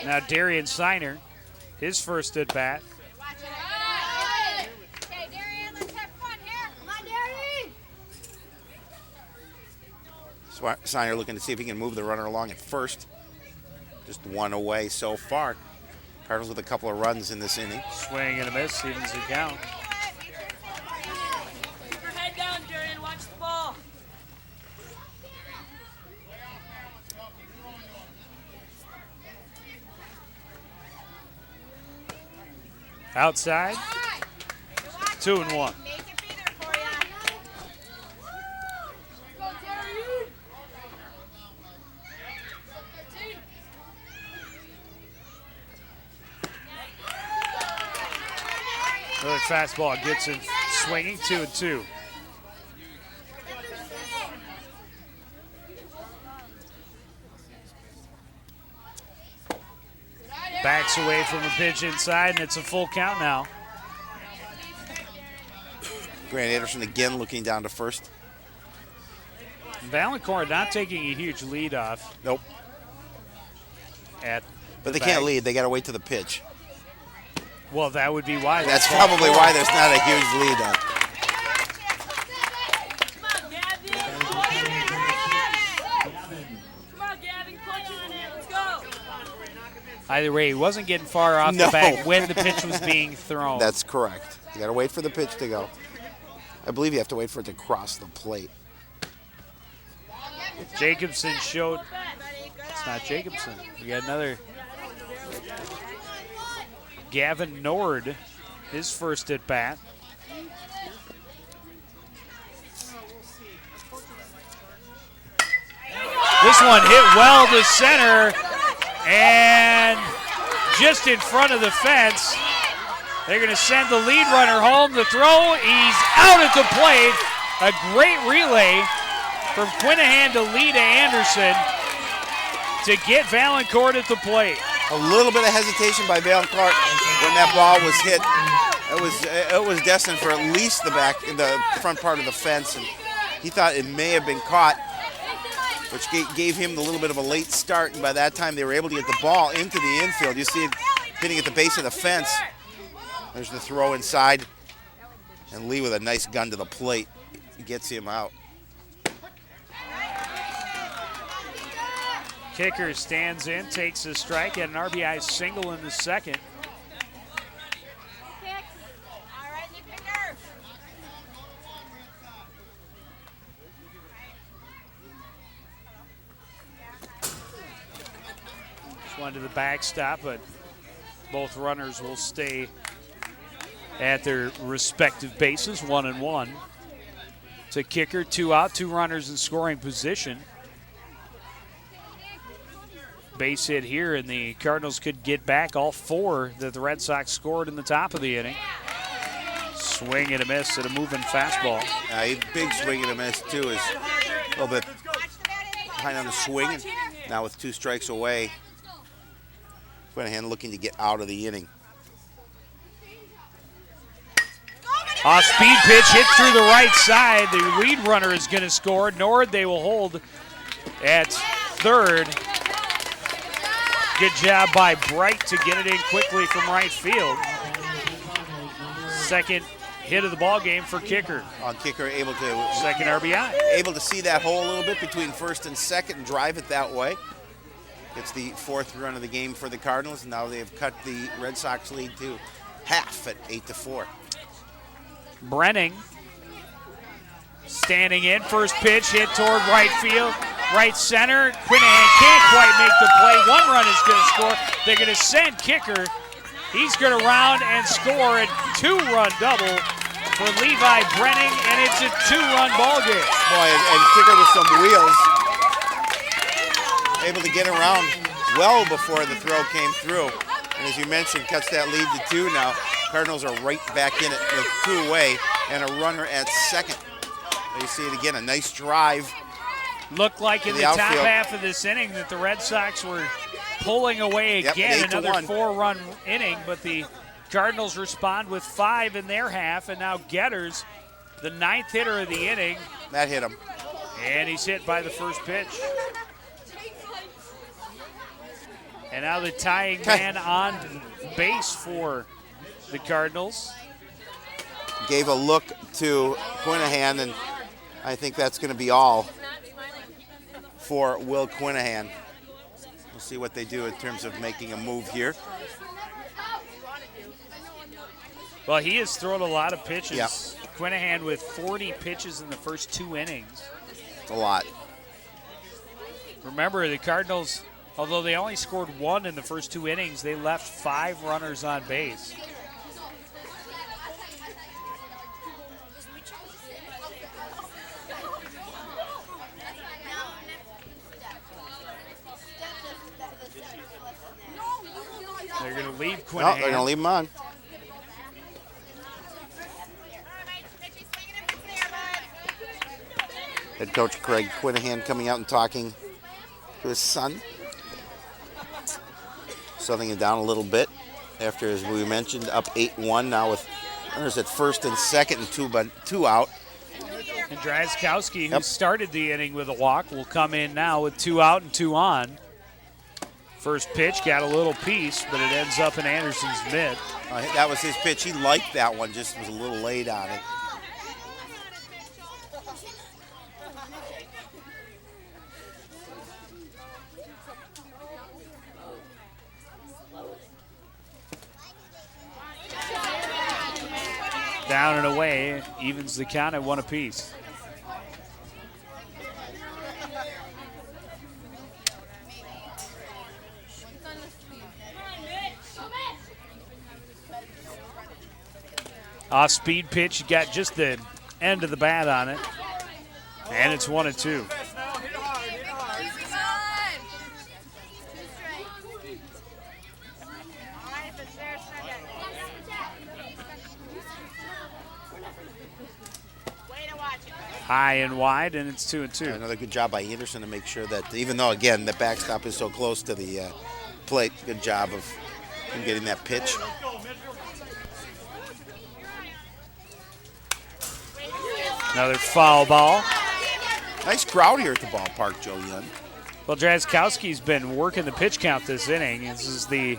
Now Darian Siner, his first at bat. Siner looking to see if he can move the runner along at first. Just one away so far. Cardinals with a couple of runs in this inning. Swing and a miss, evens the count. Keep your head down, Darian. Watch the ball. Outside, 2-1. Another fastball gets him swinging, 2-2. Backs away from the pitch inside, and it's a full count now. Grant Anderson again looking down to first. Valancourt not taking a huge lead off. Nope. But they bag. can't lead. They got to wait to the pitch. Well, that would be why. That's probably why there's not a huge lead on. Either way, he wasn't getting far off the bag when the pitch was being thrown. That's correct. You got to wait for the pitch to go. I believe you have to wait for it to cross the plate. Jacobson showed. It's not Jacobson. We got another. Gavin Nord, his first at bat. This one hit well to center and just in front of the fence. They're going to send the lead runner home. The throw, he's out at the plate. A great relay from Quinahan to Lita Anderson to get Valancourt at the plate. A little bit of hesitation by Valancourt when that ball was hit. It was destined for at least the front part of the fence, and he thought it may have been caught, which gave him a little bit of a late start. And by that time, they were able to get the ball into the infield. You see it hitting at the base of the fence. There's the throw inside, and Lee with a nice gun to the plate gets him out. Kicker stands in, takes a strike, and an RBI single in the second. Just one to the backstop, but both runners will stay at their respective bases, 1-1. To kicker, 2 out, 2 runners in scoring position. Base hit here, and the Cardinals could get back all 4 that the Red Sox scored in the top of the inning. Swing and a miss at a moving fastball. A big swing and a miss, too, is a little bit behind on the swing. And now with 2 strikes away, Quinahan looking to get out of the inning. Off-speed pitch hit through the right side. The lead runner is going to score. Nord, they will hold at third. Good job by Bright to get it in quickly from right field. Second hit of the ball game for kicker. Kicker able to second RBI. Able to see that hole a little bit between first and second and drive it that way. Gets the 4th run of the game for the Cardinals, and now they have cut the Red Sox lead to half at 8-4. Brenning standing in, first pitch hit toward right field, right center. Quinahan can't quite make the play. 1 run is going to score. They're going to send kicker. He's going to round and score a 2-run double for Levi Brenning, and it's a 2-run ball game. Boy, and kicker with some wheels, able to get around well before the throw came through. And as you mentioned, cuts that lead to 2 now. Cardinals are right back in it with 2 away and a runner at second. You see it again, a nice drive. Looked like in the top half of this inning that the Red Sox were pulling away again, another 4-run inning, but the Cardinals respond with 5 in their half, and now Getters, the 9th hitter of the inning. That hit him. And he's hit by the first pitch. And now the tying man on base for the Cardinals. Gave a look to Quinahan, and I think that's going to be all for Will Quinahan. We'll see what they do in terms of making a move here. Well, he has thrown a lot of pitches. Yeah. Quinahan with 40 pitches in the first 2 innings. It's a lot. Remember, the Cardinals, although they only scored 1 in the first 2 innings, they left 5 runners on base. They're going to leave Quinahan. No, they're going to leave him on. Head coach Craig Quinahan coming out and talking to his son. Settling it down a little bit after, as we mentioned, up 8-1 now with runners at first and second and two out. And Drazkowski, who started the inning with a walk, will come in now with 2 out and 2 on. First pitch got a little piece, but it ends up in Anderson's mid. That was his pitch. He liked that one, just was a little late on it. Down and away, evens the count at 1 apiece. Off-speed pitch, you got just the end of the bat on it, and it's 1-2. High and wide, and it's 2-2. Another good job by Anderson to make sure that, even though, again, the backstop is so close to the plate, good job of him getting that pitch. Another foul ball. Nice crowd here at the ballpark, Joe Young. Well, Drazkowski's been working the pitch count this inning. This is the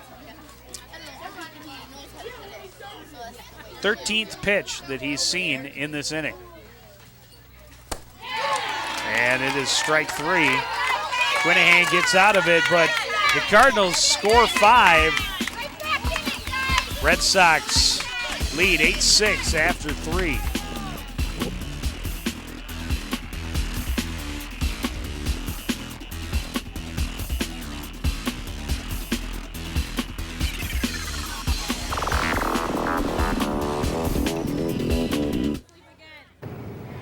13th pitch that he's seen in this inning. And it is strike 3. Quinahan gets out of it, but the Cardinals score 5. Red Sox lead 8-6 after 3.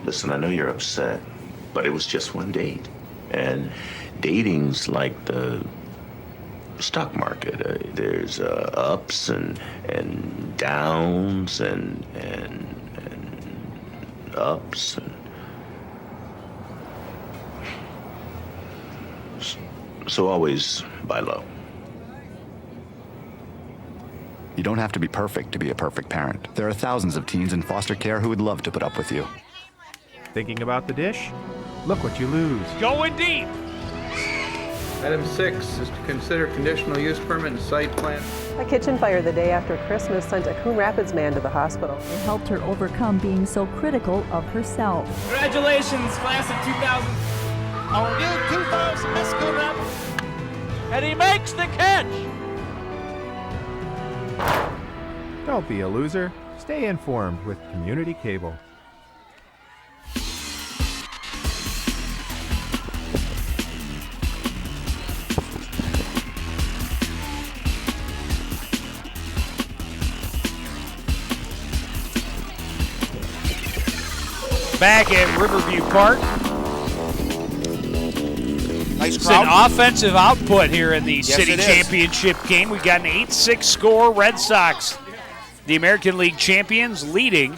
Listen, I know you're upset, but it was just one date. And dating's like the stock market. There's ups and downs and ups. So always buy low. You don't have to be perfect to be a perfect parent. There are thousands of teens in foster care who would love to put up with you. Thinking about the dish? Look what you lose. Going deep. Item 6 is to consider conditional use permit and site plan. A kitchen fire the day after Christmas sent a Coon Rapids man to the hospital. It helped her overcome being so critical of herself. Congratulations, class of 2000. Our new 2000 Miss Coon Rapids. And he makes the catch. Don't be a loser. Stay informed with Community Cable. Back at Riverview Park. Nice crowd. It's an offensive output here in the city it is. championship game. We got an 8-6 score. Red Sox, the American League champions, leading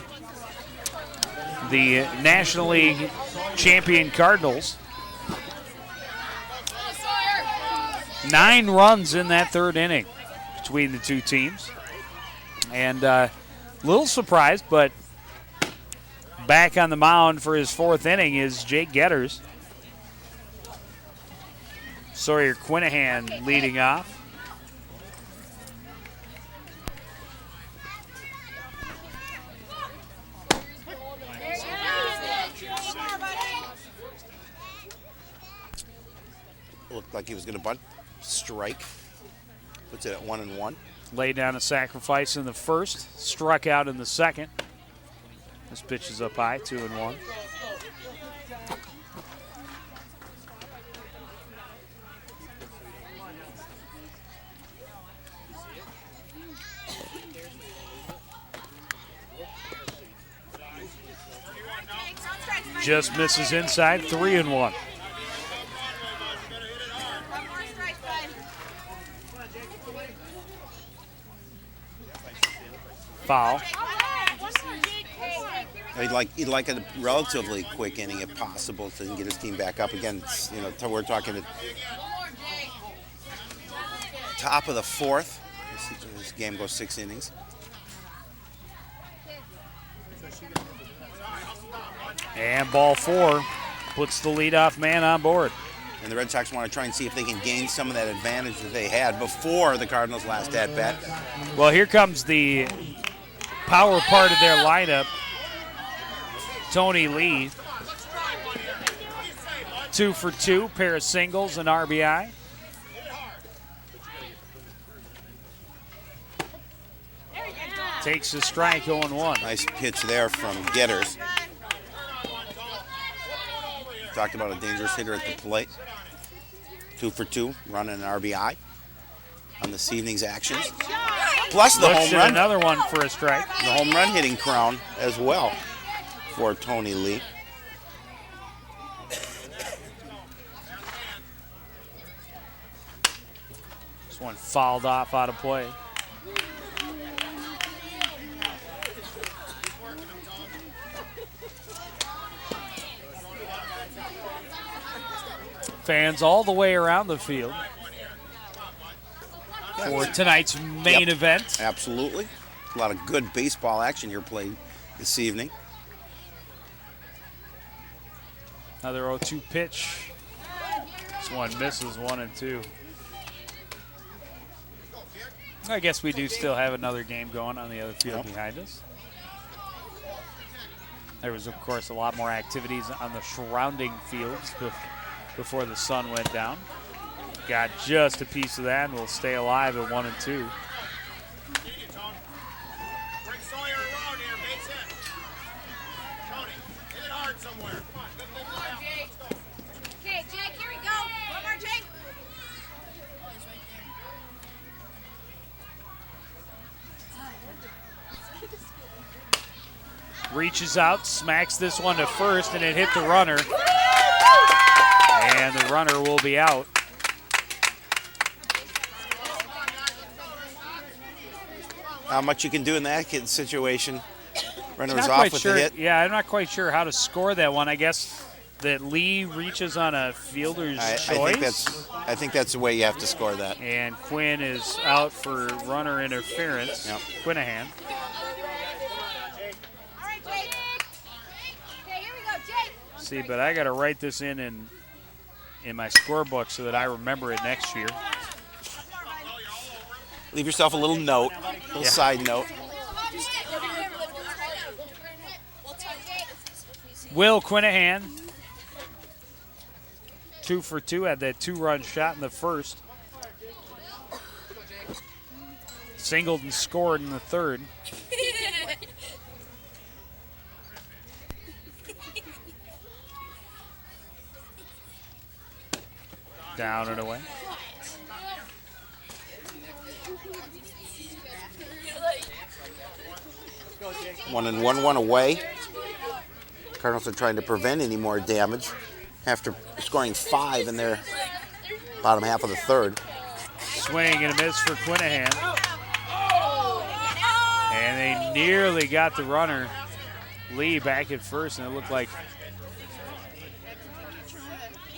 the National League champion Cardinals. 9 runs in that third inning between the two teams. And a little surprised, but back on the mound for his 4th inning is Jake Getters. Sawyer Quinahan leading off. Looked like he was going to bunt. Strike. Puts it at 1-1. Laid down a sacrifice in the first. Struck out in the second. This pitch is up high, 2-1. Just misses inside, 3-1. Foul. He'd like a relatively quick inning if possible to get his team back up again. We're talking at top of the fourth. This game goes 6 innings. And ball 4 puts the leadoff man on board. And the Red Sox want to try and see if they can gain some of that advantage that they had before the Cardinals' last at-bat. Well, here comes the power part of their lineup. Tony Lee, 2 for 2, pair of singles and RBI. Takes a strike, 0-1. Nice pitch there from Getters. Talked about a dangerous hitter at the plate. 2 for 2, running an RBI on this evening's actions. Plus the home run. Another one for a strike. The home run hitting crown as well for Tony Lee. This one fouled off out of play. Fans all the way around the field for tonight's main event. Absolutely. A lot of good baseball action here played this evening. Another 0-2 pitch. This one misses 1-2. I guess we do still have another game going on the other field behind us. There was, of course, a lot more activities on the surrounding fields before the sun went down. Got just a piece of that, and we'll stay alive at 1-2. Okay, Jake, here we go. One more, Jake. Reaches out, smacks this one to first, and it hit the runner. And the runner will be out. Not much you can do in that situation. Runner was off with the hit. Yeah, I'm not quite sure how to score that one. I guess that Lee reaches on a fielder's choice. I think that's the way you have to score that. And Quinn is out for runner interference. Yep. Quinahan. All right, Jake. Okay, here we go, Jake. See, but I got to write this in my scorebook so that I remember it next year. Leave yourself a little note, a little side note. Will Quinahan, 2 for 2, had that 2-run shot in the first. Singled and scored in the third. Down and away. One and one away. Cardinals are trying to prevent any more damage after scoring 5 in their bottom half of the third. Swing and a miss for Quinahan. And they nearly got the runner, Lee, back at first, and it looked like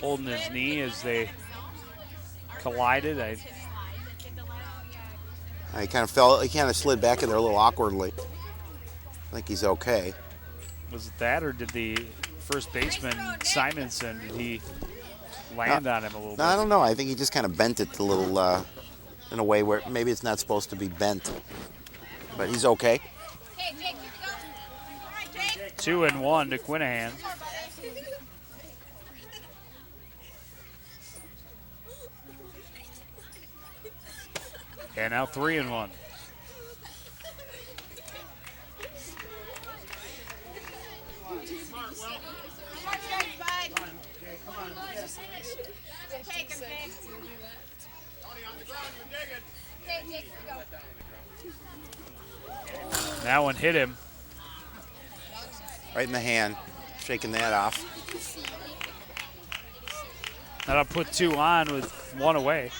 holding his knee as they collided. He kind of slid back in there a little awkwardly. I think he's okay. Was it that, or did the first baseman, Simonson, did he land on him a little bit? I don't know. I think he just kind of bent it a little in a way where maybe it's not supposed to be bent. But he's okay. 2-1 to Quinahan. And now 3-1. That one hit him. Right in the hand. Shaking that off. That'll put 2 on with 1 away.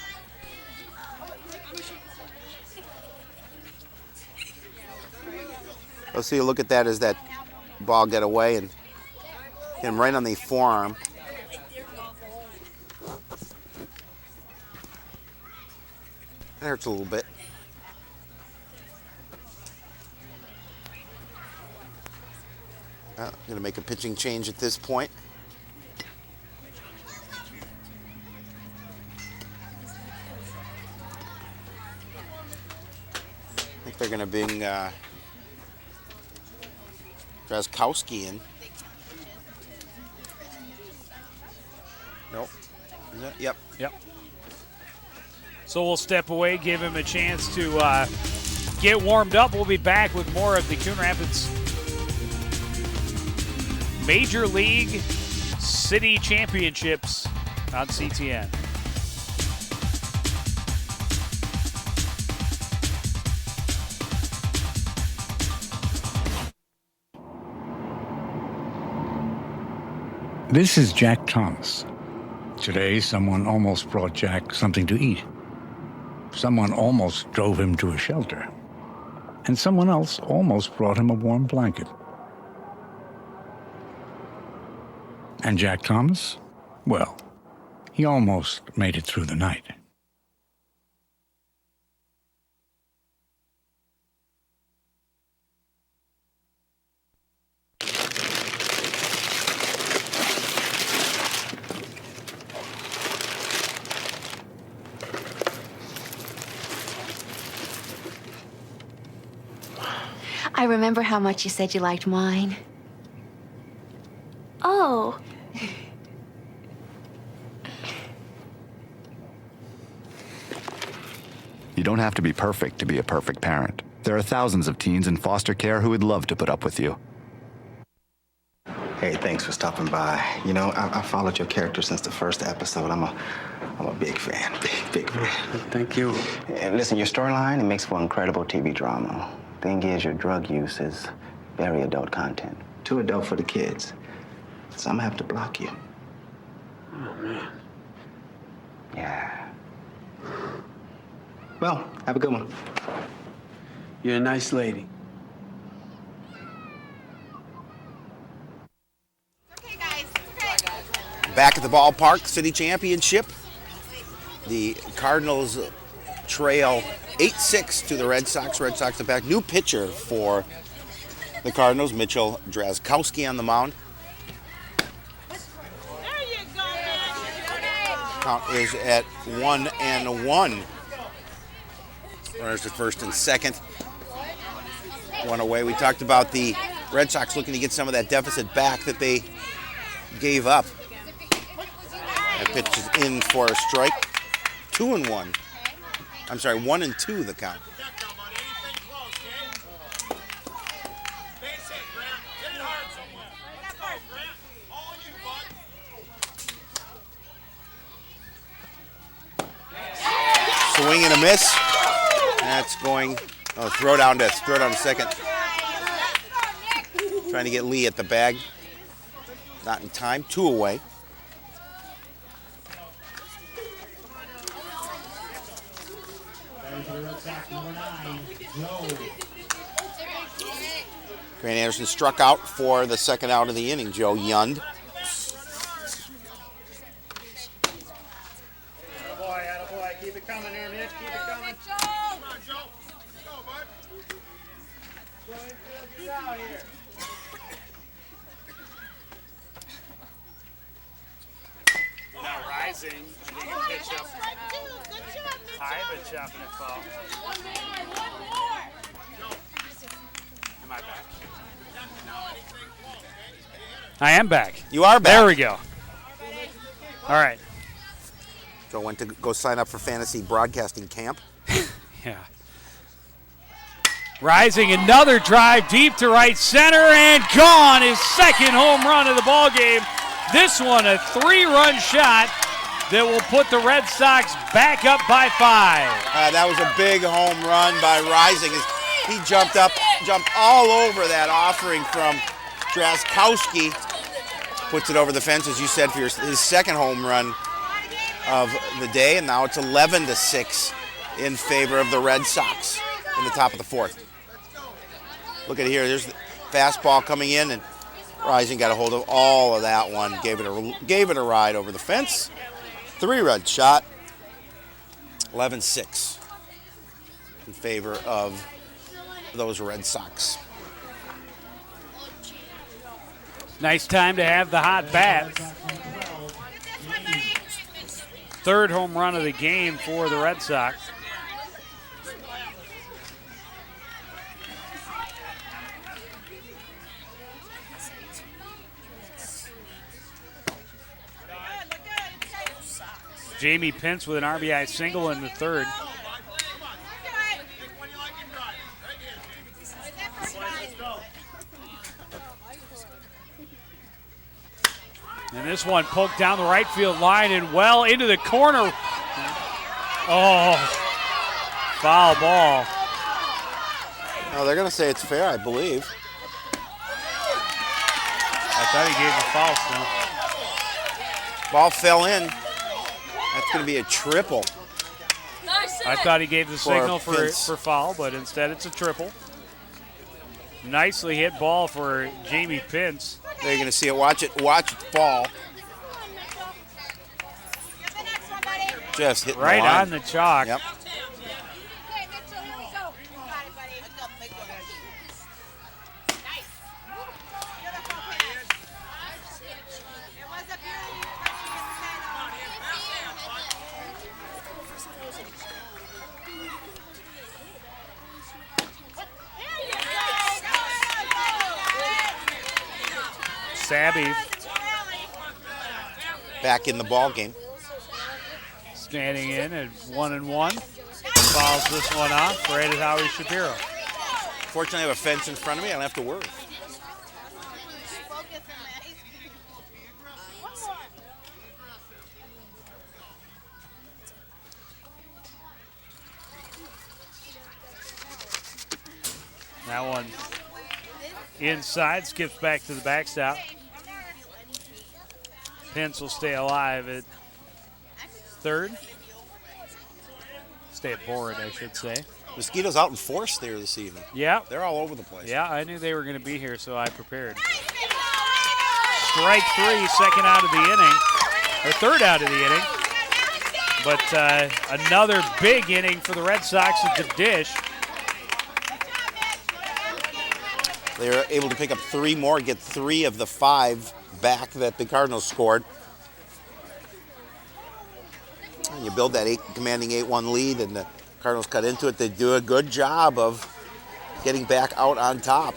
So you look at that as that ball get away and hit him right on the forearm. That hurts a little bit. Well, going to make a pitching change at this point. I think they're going to bring Drazkowski in. Nope. Is that? Yep. Yep. So we'll step away, give him a chance to get warmed up. We'll be back with more of the Coon Rapids Major League City Championships on CTN. This is Jack Thomas. Today, someone almost brought Jack something to eat. Someone almost drove him to a shelter. And someone else almost brought him a warm blanket. And Jack Thomas? Well, he almost made it through the night. I remember how much you said you liked wine. Oh. You don't have to be perfect to be a perfect parent. There are thousands of teens in foster care who would love to put up with you. Hey, thanks for stopping by. You know, I followed your character since the first episode. I'm a big fan. Big fan. Thank you. And listen, your storyline, it makes for incredible TV drama. Thing is, your drug use is very adult content. Too adult for the kids. So I'm gonna have to block you. Oh, man. Yeah. Well, have a good one. You're a nice lady. Okay, guys. It's okay. Back at the ballpark, City Championship. The Cardinals trail 8-6 to the Red Sox. Red Sox are back. New pitcher for the Cardinals, Mitchell Drazkowski on the mound. Count is at 1-1. Runners at first and second. One away. We talked about the Red Sox looking to get some of that deficit back that they gave up. That pitch is in for a strike. 2-1. I'm sorry, 1-2 the count. Swing and a miss. That's going. Oh, throw down to second. Trying to get Lee at the bag. Not in time. 2 away. Grant Anderson struck out for the second out of the inning. Joe Yund. Attaboy. Keep it coming here, Mitch. Keep it coming. Come on, Joe. Let's go, bud. Get out here. Now rising. And they can pitch up high, but chopping it foul. Am I back? I am back. You are back. There we go. All right. Joe went to go sign up for fantasy broadcasting camp. Yeah. Rising, another drive deep to right center, and gone. His second home run of the ball game. This one a 3-run shot that will put the Red Sox back up by 5. That was a big home run by Rising. He jumped all over that offering from Drazkowski. Puts it over the fence, as you said, for his second home run of the day, and now it's 11-6 in favor of the Red Sox in the top of the 4th. Look at here, there's the fastball coming in, and Rising got a hold of all of that one, gave it a ride over the fence. 3-run shot, 11-6 in favor of those Red Sox. Nice time to have the hot bat. Third home run of the game for the Red Sox. Jamie Pence with an RBI single in the third. And this one poked down the right field line and well into the corner. Oh, foul ball. Oh, they're going to say it's fair, I believe. I thought he gave the foul still. Ball fell in. That's going to be a triple. I thought he gave the signal for Pence. foul, but instead it's a triple. Nicely hit ball for Jamie Pence. They're going to see it. Watch it fall. Just hit right the line. on the chalk. Yep. Sabby back in the ball game. Standing in at 1-1. Fouls this one off right at Howie Shapiro. Fortunately, I have a fence in front of me. I don't have to worry. That one inside, skips back to the backstop. Pence will stay alive at third. Stay aboard, I should say. Mosquitoes out in force there this evening. Yeah. They're all over the place. Yeah, I knew they were going to be here, so I prepared. Strike three, second out of the inning, or third out of the inning. But another big inning for the Red Sox at the dish. They were able to pick up 3 more, get 3 of the 5 back that the Cardinals scored. And you build that commanding 8-1 lead, and the Cardinals cut into it. They do a good job of getting back out on top.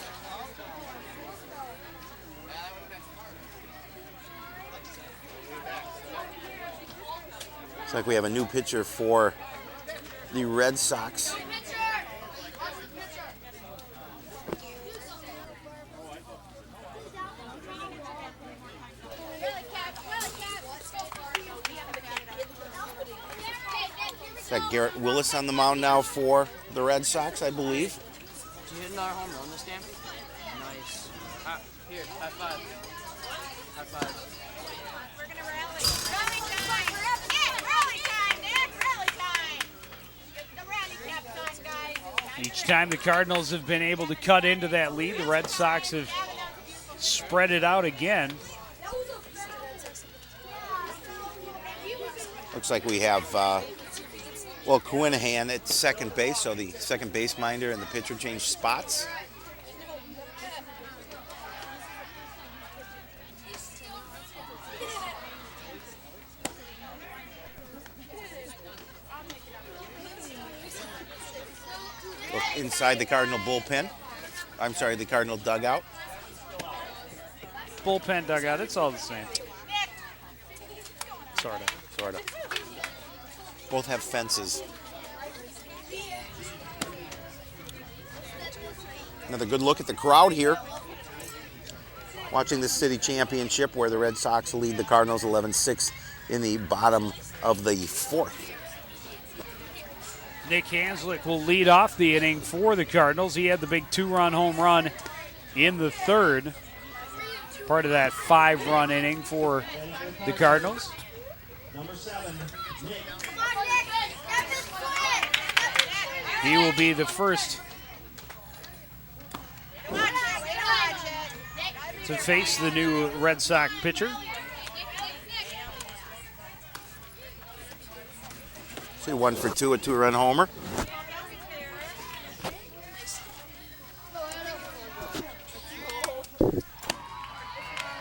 Looks like we have a new pitcher for the Red Sox. Got Garrett Willis on the mound now for the Red Sox, I believe. Did you hit another home run this game? Nice. Here, high five. High five. We're going to rally. Rally time, Nick. Rally time. The rally cap time, guys. Each time the Cardinals have been able to cut into that lead, the Red Sox have spread it out again. Looks like we have Coon at second base, so the second base minder and the pitcher change spots. Look inside the Cardinal bullpen. I'm sorry, the Cardinal dugout. Bullpen, dugout, it's all the same. Sort of. Both have fences. Another good look at the crowd here. Watching the city championship where the Red Sox lead the Cardinals 11-6 in the bottom of the 4th. Nick Hanslick will lead off the inning for the Cardinals. He had the big 2-run home run in the third. Part of that 5-run inning for the Cardinals. Number 7, Nick. He will be the first to face the new Red Sox pitcher. See, 1 for 2, a 2-run homer.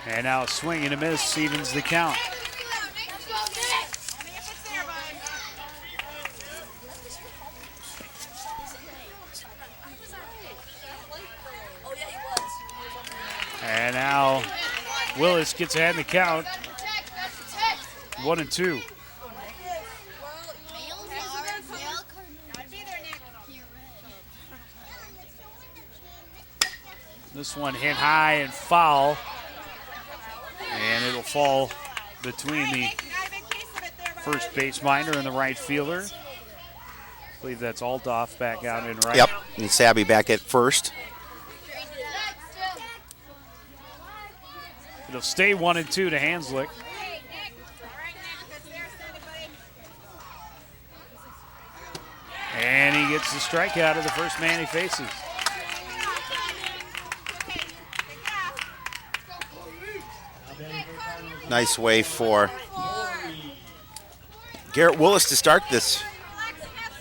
And now a swing and a miss evens the count. And now Willis gets ahead in the count. 1-2. This one hit high and foul. And it'll fall between the first base minor and the right fielder. I believe that's Altoff back out in right. Yep, and Sabby back at first. It'll stay 1-2 to Hanslick. And he gets the strikeout of the first man he faces. Nice way for Garrett Willis to start this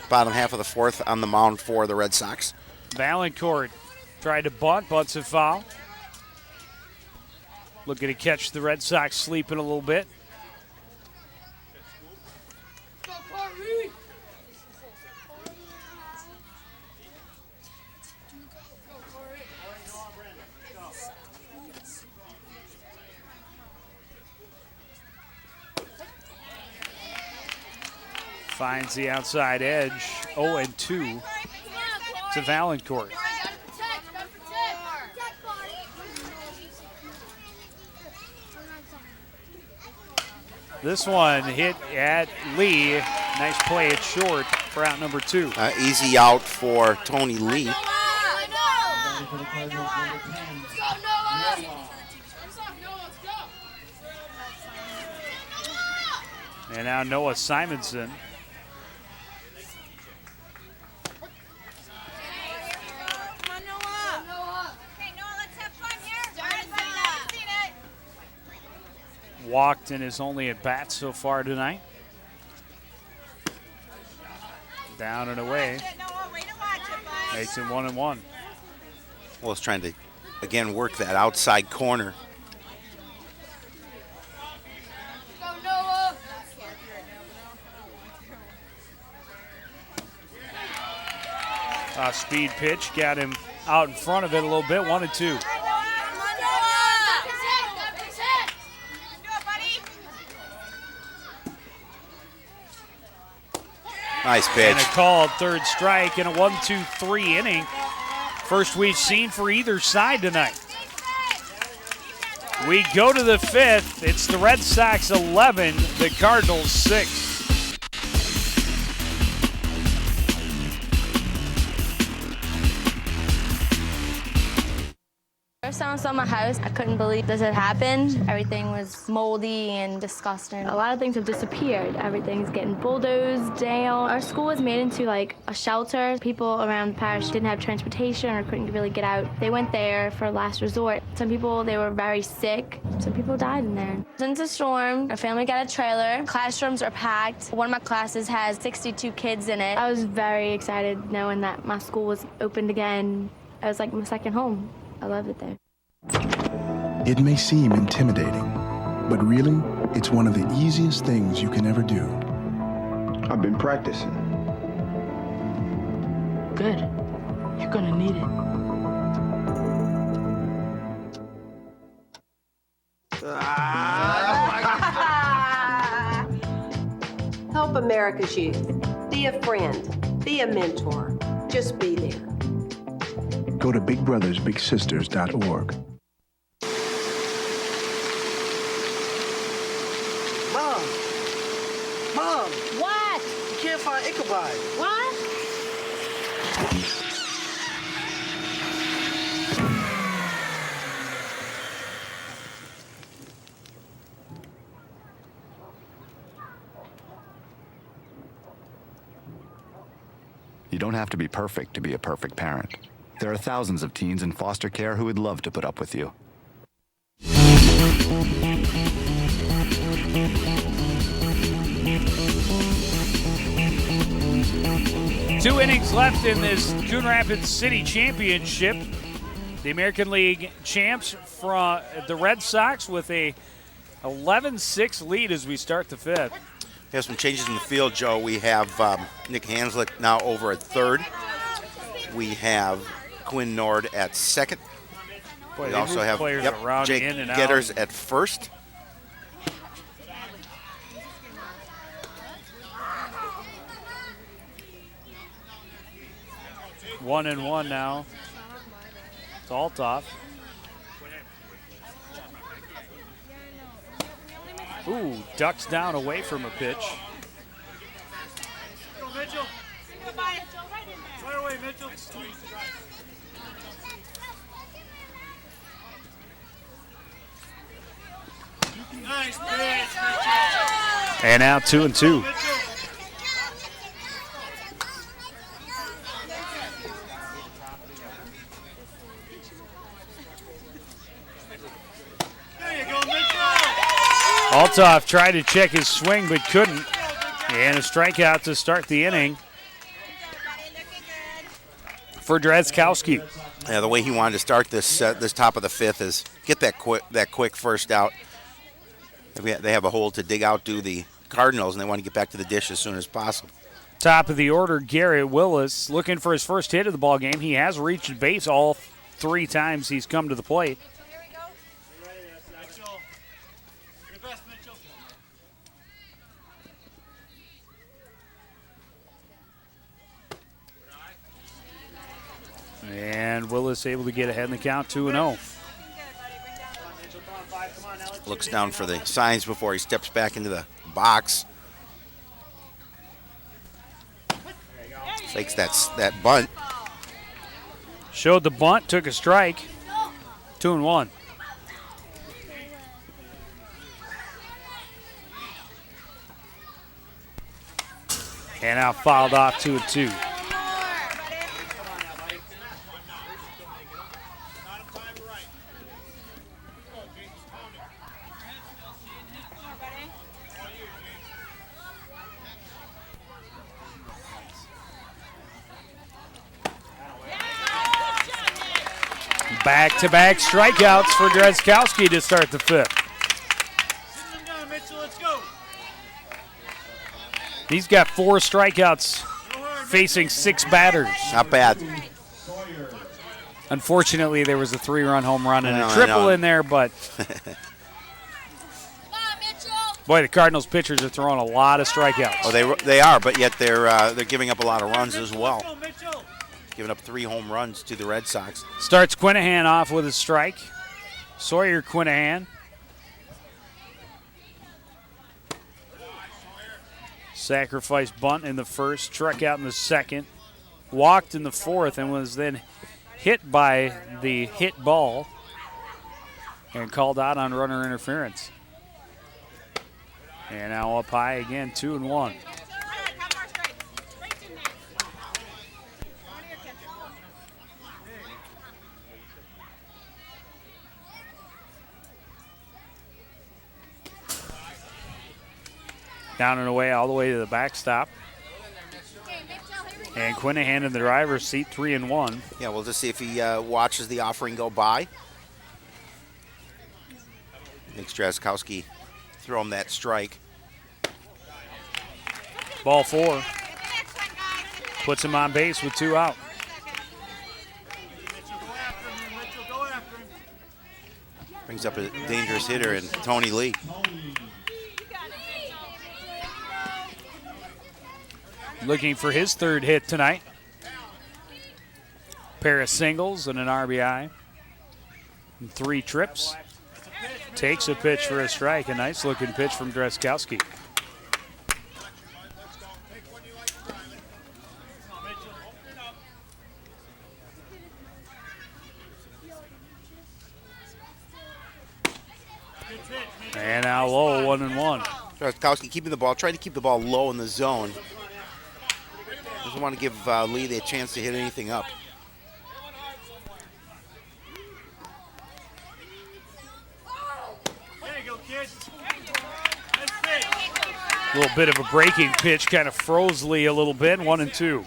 bottom half of the fourth on the mound for the Red Sox. Valancourt tried to bunt, bunts a foul. Looking to catch the Red Sox sleeping a little bit. Finds the outside edge, 0-2 to Valancourt. This one hit at Lee. Nice play at short for out number 2. Easy out for Tony Lee. And now Noah Simonson. Walked in his only at bat so far tonight. Down and away. Makes it 1-1. Willis trying to, again, work that outside corner. Speed pitch got him out in front of it a little bit. 1-2. Nice pitch. And a called third strike in a 1-2-3 inning. First we've seen for either side tonight. We go to the 5th. It's the Red Sox 11, the Cardinals 6. First time I saw my house, I couldn't believe this had happened. Everything was moldy and disgusting. A lot of things have disappeared. Everything's getting bulldozed down. Our school was made into like a shelter. People around the parish didn't have transportation or couldn't really get out. They went there for last resort. Some people, they were very sick. Some people died in there. Since the storm, our family got a trailer. Classrooms are packed. One of my classes has 62 kids in it. I was very excited knowing that my school was opened again. It was like my second home. I love it there. It may seem intimidating, but really, it's one of the easiest things you can ever do. I've been practicing. Good. You're gonna need it. Help America's youth. Be a friend. Be a mentor. Just be there. Go to bigbrothersbigsisters.org. Mom! What? You can't find Ichabod. What? You don't have to be perfect to be a perfect parent. There are thousands of teens in foster care who would love to put up with you. Two innings left in this Coon Rapids City Championship. The American League champs from the Red Sox with a 11-6 lead as we start the fifth. We have some changes in the field, Joe. We have Nick Hanslick now over at third. We have Quinn Nord at second. Boy, we also have Jake in and Getters at first. One and one now. It's Althoff. Ooh, ducks down away from a pitch. Go, Mitchell. Right away, Mitchell. Nice pitch, Mitchell. And now 2-2. Althoff tried to check his swing but couldn't. And a strikeout to start the inning for Drazkowski. Yeah, the way he wanted to start this this top of the fifth is get that quick first out. They have a hole to dig out to the Cardinals, and they want to get back to the dish as soon as possible. Top of the order, Garrett Willis looking for his first hit of the ball game. He has reached base all 3 times he's come to the plate. And Willis able to get ahead in the count, 2-0. Looks down for the signs before he steps back into the box. Takes that bunt. Showed the bunt, took a strike. 2-1. And now fouled off 2-2. Back-to-back strikeouts for Drazkowski to start the fifth. He's got 4 strikeouts facing 6 batters. Not bad. Unfortunately, there was a 3-run home run and a triple in there, but boy, the Cardinals pitchers are throwing a lot of strikeouts. Oh, they are, but yet they're giving up a lot of runs as well. Giving up 3 home runs to the Red Sox. Starts Quinahan off with a strike. Sawyer Quinahan. Sacrifice bunt in the first, struck out in the second, walked in the fourth, and was then hit by the hit ball and called out on runner interference. And now up high again, 2-1. Down and away, all the way to the backstop. And Quinahan in the driver's seat, 3-1. Yeah, we'll just see if he watches the offering go by. Makes Drazkowski throw him that strike. Ball 4. Puts him on base with 2 out. Brings up a dangerous hitter in Tony Lee. Looking for his 3rd hit tonight. Pair of singles and an RBI. And 3 trips. Takes a pitch for a strike. A nice looking pitch from Drazkowski. And now low, 1-1. Drazkowski keeping the ball, trying to keep the ball low in the zone. Doesn't want to give Lee the chance to hit anything up. There you go, kid. Nice A little bit of a breaking pitch, kind of froze Lee a little bit. 1-2.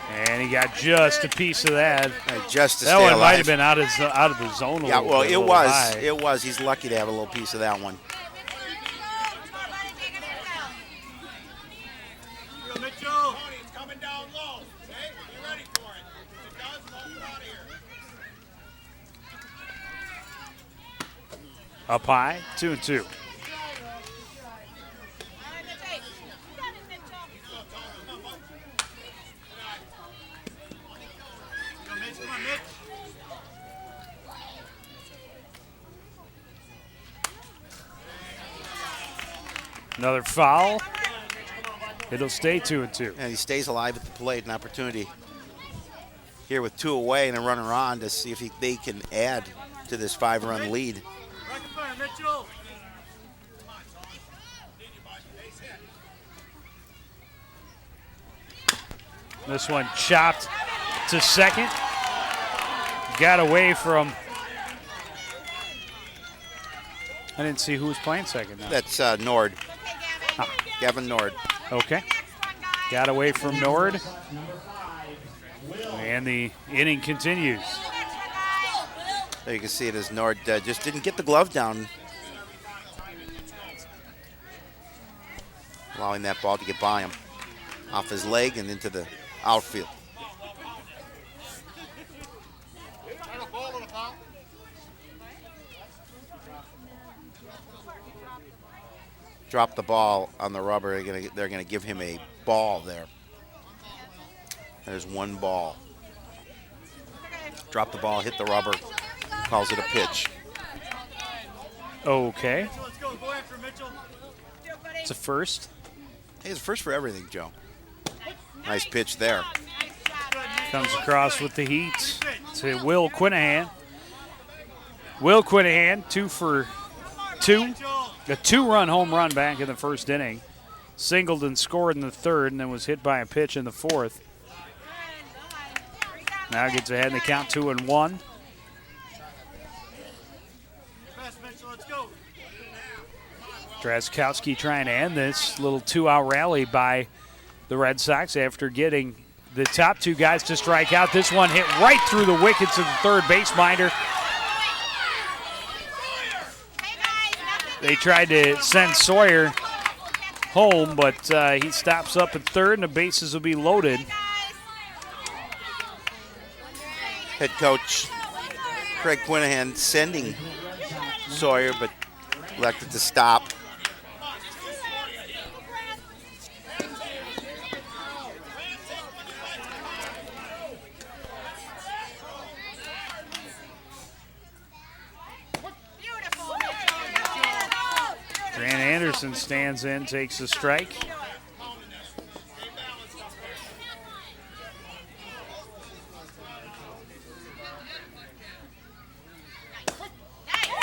And he got just a piece of that. Just to that stay one alive. might have been out of the zone a Yeah, little well, bit. it was. It was. He's lucky to have a little piece of that one. Mitchell, it's coming down low. Okay, you ready for it? If it does, roll it out here. Up high, 2-2. Another foul. It'll stay 2-2. And he stays alive at the plate. An opportunity here with 2 away and a runner on to see if they can add to this 5-run lead. This one chopped to second. Got away from. I didn't see who was playing second now. That's Nord. Gavin Nord. Okay. Got away from Nord. And the inning continues. There you can see it as Nord just didn't get the glove down. Allowing that ball to get by him. Off his leg and into the outfield. Drop the ball on the rubber. They're gonna give him a ball there. There's 1 ball. Drop the ball, hit the rubber, calls it a pitch. Okay. It's a first. Hey, it's a first for everything, Joe. Nice pitch there. Comes across with the heat to Will Quinahan. Will Quinahan, 2 for 2. A 2-run home run back in the first inning. Singled and scored in the third and then was hit by a pitch in the fourth. Now gets ahead in the count 2-1. Drazkowski trying to end this little 2-out rally by the Red Sox after getting the top 2 guys to strike out. This one hit right through the wickets of the third base minder. They tried to send Sawyer home, but he stops up at third, and the bases will be loaded. Head coach Craig Quinahan sending Sawyer, but elected to stop. Grant Anderson stands in, takes a strike.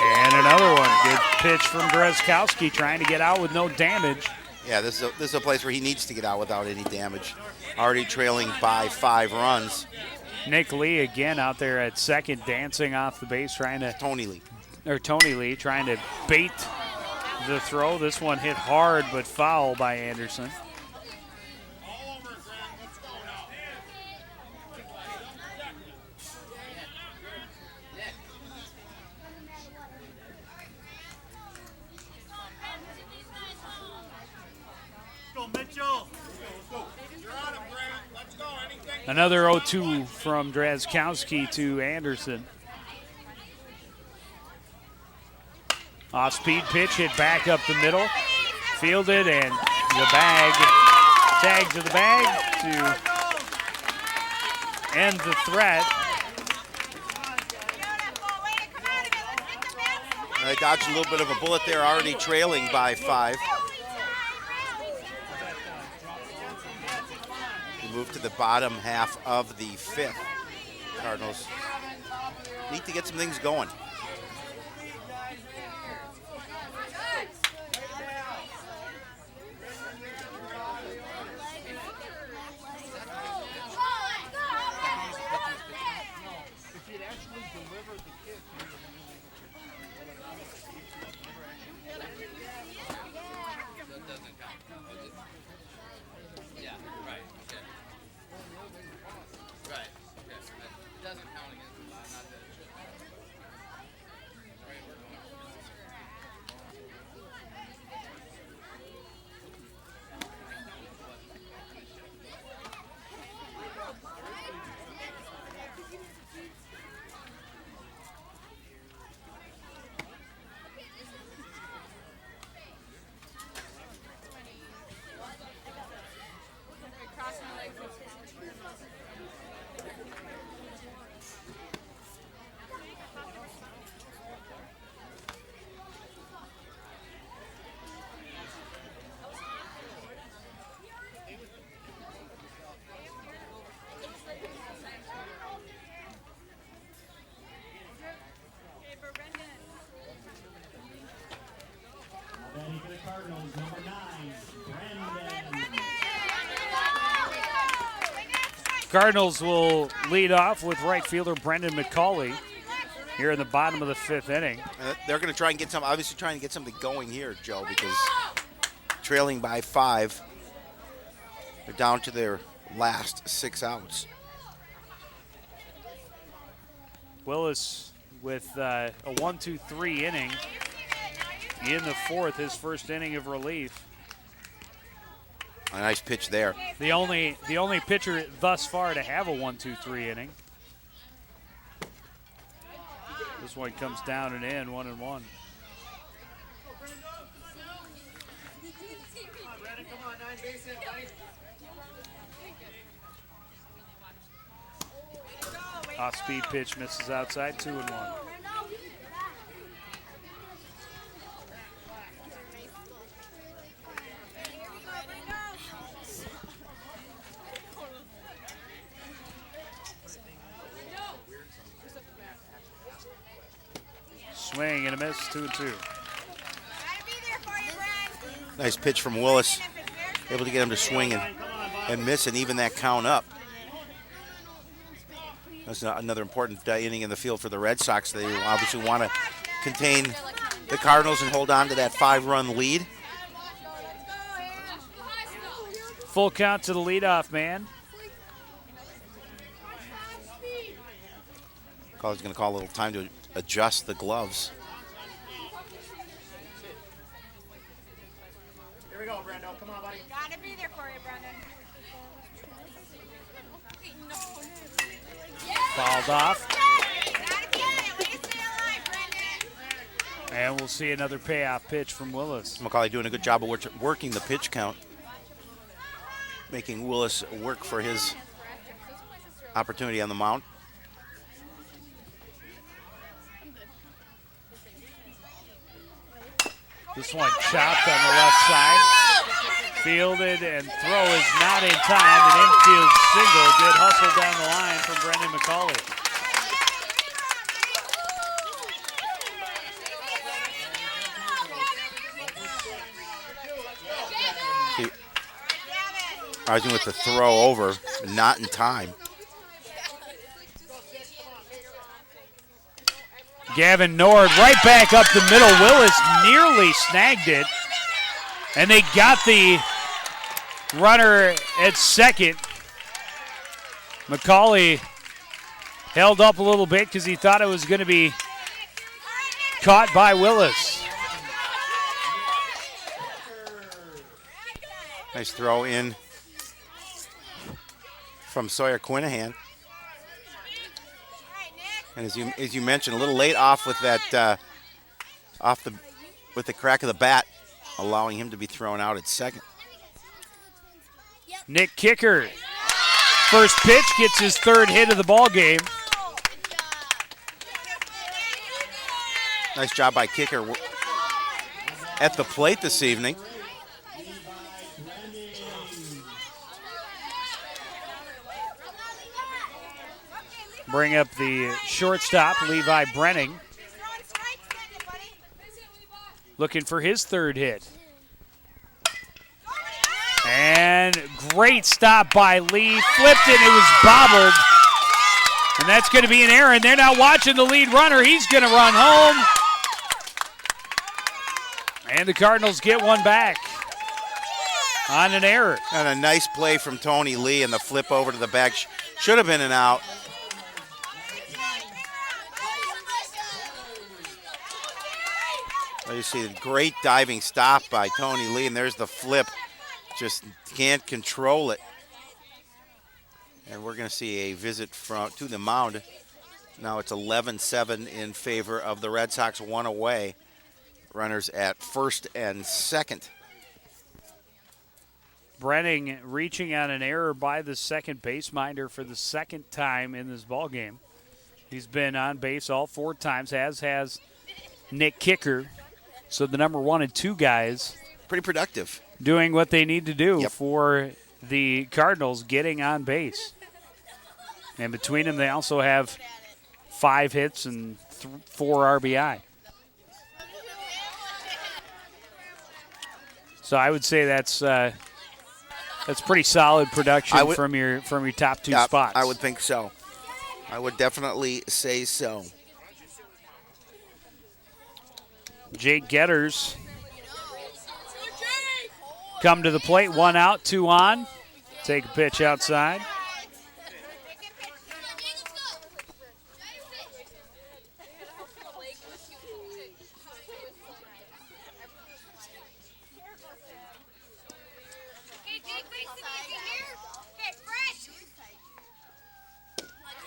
And another one. Good pitch from Drazkowski, trying to get out with no damage. Yeah, this is a place where he needs to get out without any damage. Already trailing by 5 runs. Nick Lee again out there at second, dancing off the base, trying to Tony Lee trying to bait the throw. This one hit hard but foul by Anderson. Another 0-2 from Drazkowski to Anderson. Off-speed pitch hit back up the middle. Fielded and the bag, tag to the bag to end the threat. They dodged a little bit of a bullet there, already trailing by 5. We move to the bottom half of the 5th. Cardinals need to get some things going. Cardinals will lead off with right fielder Brendan McCauley here in the bottom of the 5th inning. They're going to try and get obviously trying to get something going here, Joe, because trailing by 5, they're down to their last 6 outs. Willis with a 1-2-3 inning in the 4th, his first inning of relief. A nice pitch there. The only pitcher thus far to have a 1-2-3 inning. This one comes down and in, 1-1. Off-speed pitch misses outside, 2-1. Swing and a miss, 2-2. Nice pitch from Willis. Able to get him to swing and miss and even that count up. That's another important inning in the field for the Red Sox. They obviously want to contain the Cardinals and hold on to that 5-run lead. Full count to the leadoff man. Caller's going to call a little time to adjust the gloves. Here we go, Brendo. Come on, buddy. Gotta be there for you, Brendan. Fouled off. And we'll see another payoff pitch from Willis. McCauley doing a good job of working the pitch count, making Willis work for his opportunity on the mound. This one chopped on the left side. Fielded and throw is not in time. An infield single. Good hustle down the line from Brendan McCauley. Rising with the throw over, not in time. Gavin Nord right back up the middle. Willis nearly snagged it. And they got the runner at second. McCauley held up a little bit because he thought it was going to be caught by Willis. Nice throw in from Sawyer Quinahan. And as you mentioned, a little late off with that with the crack of the bat, allowing him to be thrown out at second. Nick Kicker, first pitch, gets his 3rd hit of the ball game. Nice job by Kicker at the plate this evening. Bring up the shortstop, Levi Brenning. Looking for his 3rd hit. And great stop by Lee. Flipped it, it was bobbled. And that's going to be an error. And they're now watching the lead runner. He's going to run home. And the Cardinals get one back on an error. And a nice play from Tony Lee and the flip over to the back. Should have been an out. You see a great diving stop by Tony Lee, and there's the flip. Just can't control it. And we're going to see a visit to the mound. Now it's 11-7 in favor of the Red Sox, 1 away. Runners at first and second. Brenning reaching on an error by the second base minder for the 2nd time in this ball game. He's been on base all 4 times, as has Nick Kicker. So the number 1 and 2 guys, pretty productive, doing what they need to do for the Cardinals, getting on base. And between them, they also have 5 hits and 4 RBI. So I would say that's pretty solid production from your top two spots. I would think so. I would definitely say so. Jake Getters come to the plate, 1 out, 2 on. Take a pitch outside.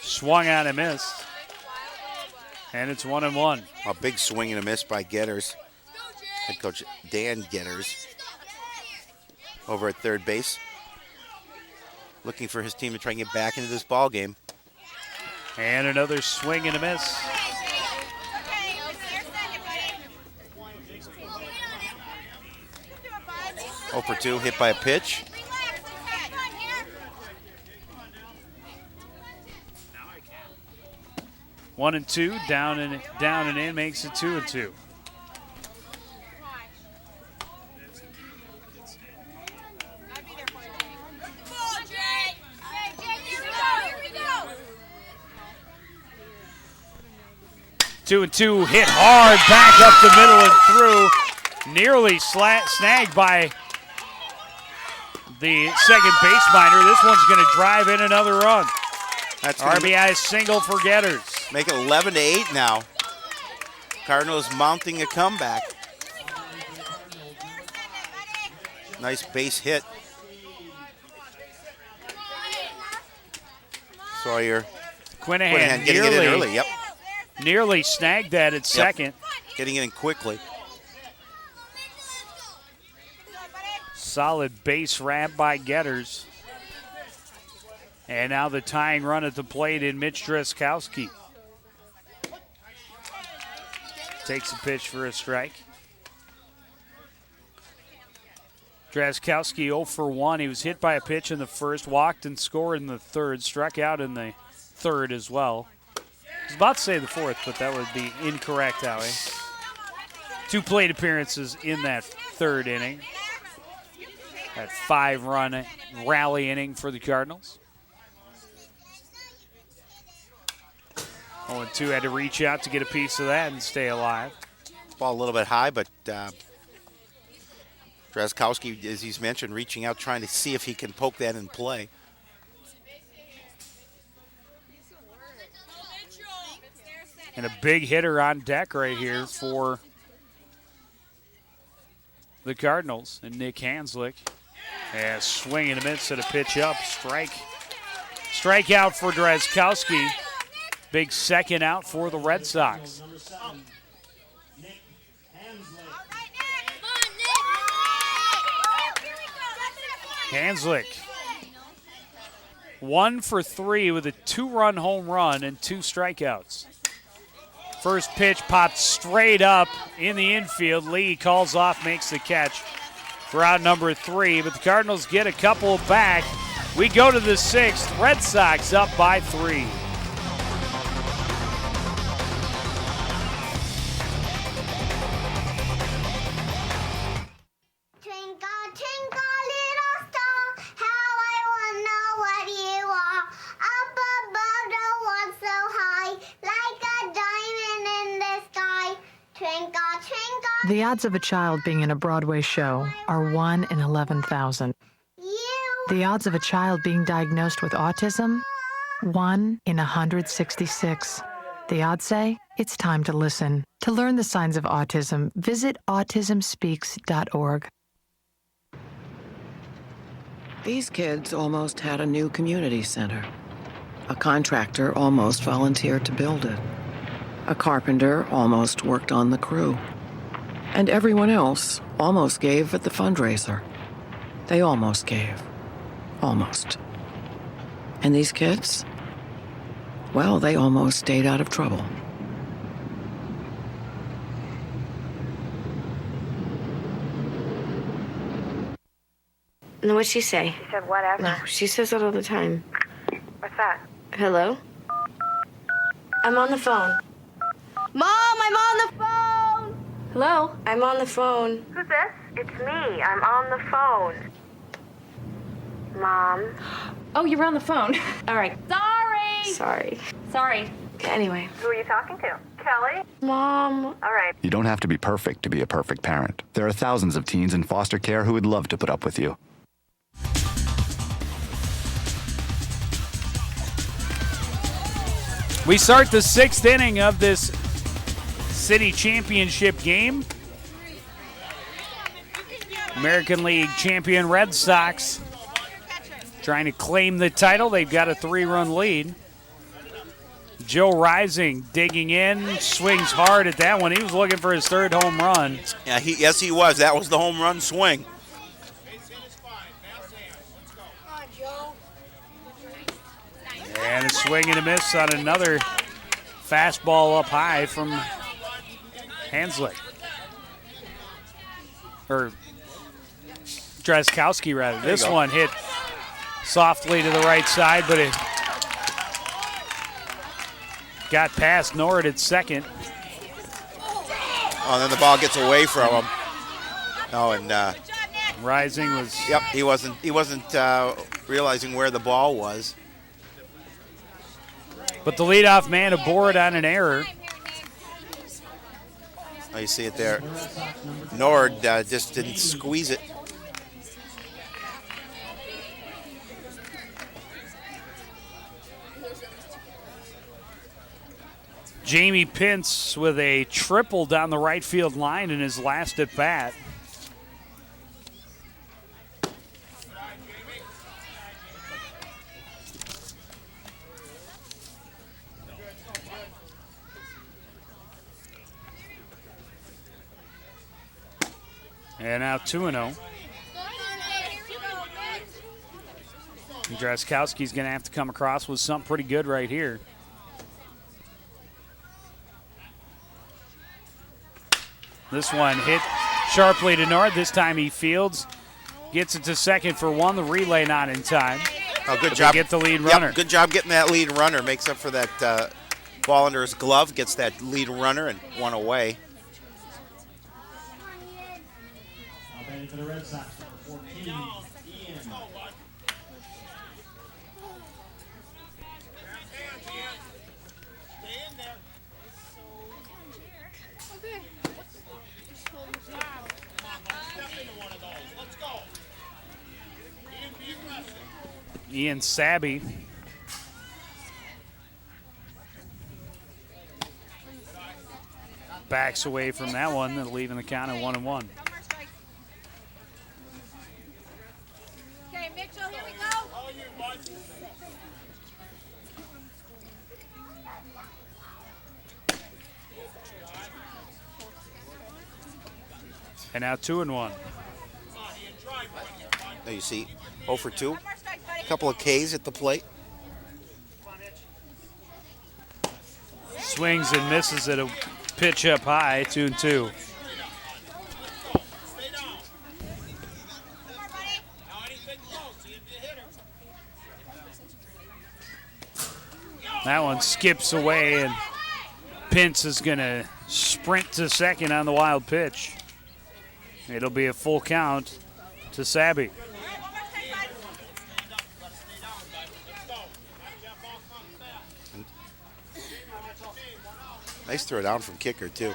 Swung on and missed. And it's 1-1. A big swing and a miss by Getters. Head coach Dan Getters over at third base. Looking for his team to try and get back into this ball game. And another swing and a miss. Oh for 2, hit by a pitch. One and two, down and in, makes it 2-2. Two and two, hit hard, back up the middle and through. Nearly snagged by the second base minor. This one's going to drive in another run. That's RBI single for Getters. Make it 11-8 now. Cardinals mounting a comeback. Nice base hit. Sawyer. Quinahan getting it in early, yep. Nearly snagged that at second. Getting it in quickly. Solid base wrap by Getters. And now the tying run at the plate in Mitch Drazkowski. Takes a pitch for a strike. Drazkowski 0 for 1. He was hit by a pitch in the first, walked and scored in the third, struck out in the third as well. I was about to say the fourth, but that would be incorrect, Howie. 2 plate appearances in that third inning. That 5-run rally inning for the Cardinals. 0-2 had to reach out to get a piece of that and stay alive. Ball a little bit high, but Drazkowski, as he's mentioned, reaching out, trying to see if he can poke that in play. And a big hitter on deck right here for the Cardinals, and Nick Hanslick. Yeah, swing and a miss at a pitch up. Strike out for Drazkowski. Big second out for the Red Sox. Hanslick, 1 for 3 with a 2-run home run and 2 strikeouts. First pitch popped straight up in the infield. Lee calls off, makes the catch for out number 3, but the Cardinals get a couple back. We go to the 6th. Red Sox up by 3. The odds of a child being in a Broadway show are 1 in 11,000. The odds of a child being diagnosed with autism, 1 in 166. The odds say it's time to listen. To learn the signs of autism, visit autismspeaks.org. These kids almost had a new community center. A contractor almost volunteered to build it. A carpenter almost worked on the crew. And everyone else almost gave at the fundraiser. They almost gave. Almost. And these kids? Well, they almost stayed out of trouble. No, what'd she say? She said whatever. No, she says that all the time. What's that? Hello? I'm on the phone. Mom, I'm on the phone! Hello? I'm on the phone. Who's this? It's me. I'm on the phone. Mom. Oh, you were on the phone. All right. Sorry. Sorry. Anyway. Who are you talking to? Kelly? Mom. All right. You don't have to be perfect to be a perfect parent. There are thousands of teens in foster care who would love to put up with you. We start the 6th inning of this city championship game. American League champion Red Sox trying to claim the title. They've got a 3-run lead. Joe Rising digging in, swings hard at that one. He was looking for his 3rd home run. Yeah, yes, he was. That was the home run swing. And a swing and a miss on another fastball up high from Hanslick. Or Drazkowski, rather. This one hit softly to the right side, but it got past Nord at second. Oh, and then the ball gets away from him. Oh, and Rising was. Yep, he wasn't realizing where the ball was. But the leadoff man aboard on an error. Oh, you see it there. Nord just didn't squeeze it. Jamie Pintz with a triple down the right field line in his last at bat. And now 2-0. Drazkowski's going to have to come across with something pretty good right here. This one hit sharply to Nord. This time he fields. Gets it to second for one. The relay not in time. Oh, good job. Get the lead runner. Yep, good job getting that lead runner. Makes up for that ball under his glove. Gets that lead runner and one away. For the Red Sox, 14, Ian. Ian Sabby. Backs away from that one, leaving the count at 1-1. Okay, Mitchell, here we go. And now 2-1. There you see 0 for 2. A couple of Ks at the plate. Swings and misses at a pitch up high, 2-2. That one skips away, and Pintz is going to sprint to second on the wild pitch. It'll be a full count to Sabby. Nice throw down from kicker too.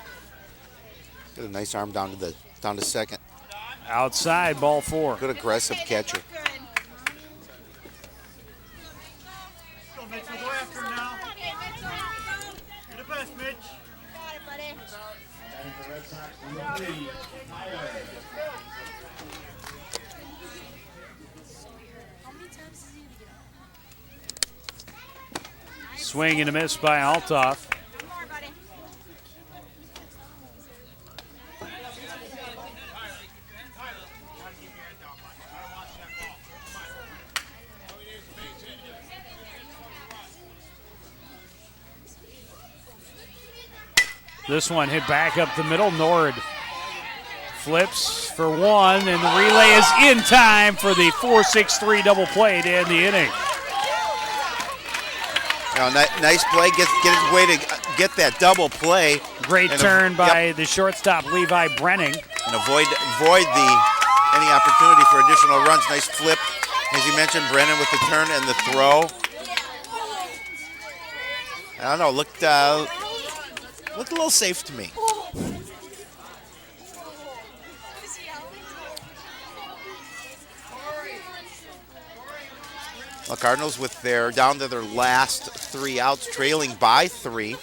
Got a nice arm down to second. Outside, ball 4. Good aggressive catcher. Go, Mitchell. Go after him now. You're the best, Mitch. Got it, buddy. And the Red Sox, number 3, Tyler. Swing and a miss by Althoff. This one hit back up the middle. Nord flips for one, and the relay is in time for the 4-6-3 double play to end the inning. Nice play. Get his way to get that double play. Great turn by the shortstop, Levi Brenning. And avoid any opportunity for additional runs. Nice flip. As you mentioned, Brennan with the turn and the throw. I don't know, looked a little safe to me. Well, Cardinals down to their last 3 outs, trailing by 3.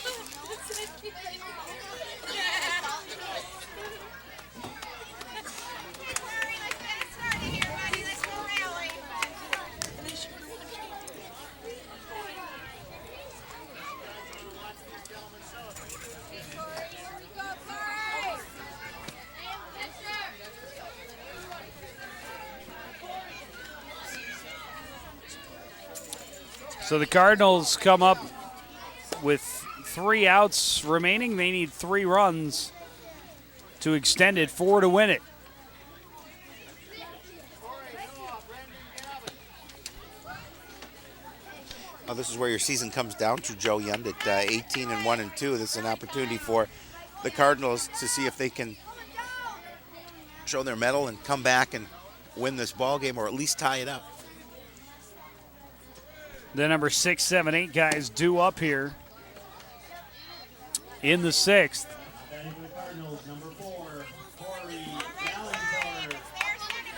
So the Cardinals come up with 3 outs remaining. They need 3 runs to extend it, 4 to win it. Well, this is where your season comes down to, Joe Yund, at 18-1-2. This is an opportunity for the Cardinals to see if they can show their mettle and come back and win this ball game, or at least tie it up. The number 6, 7, 8 guys due up here in the 6th.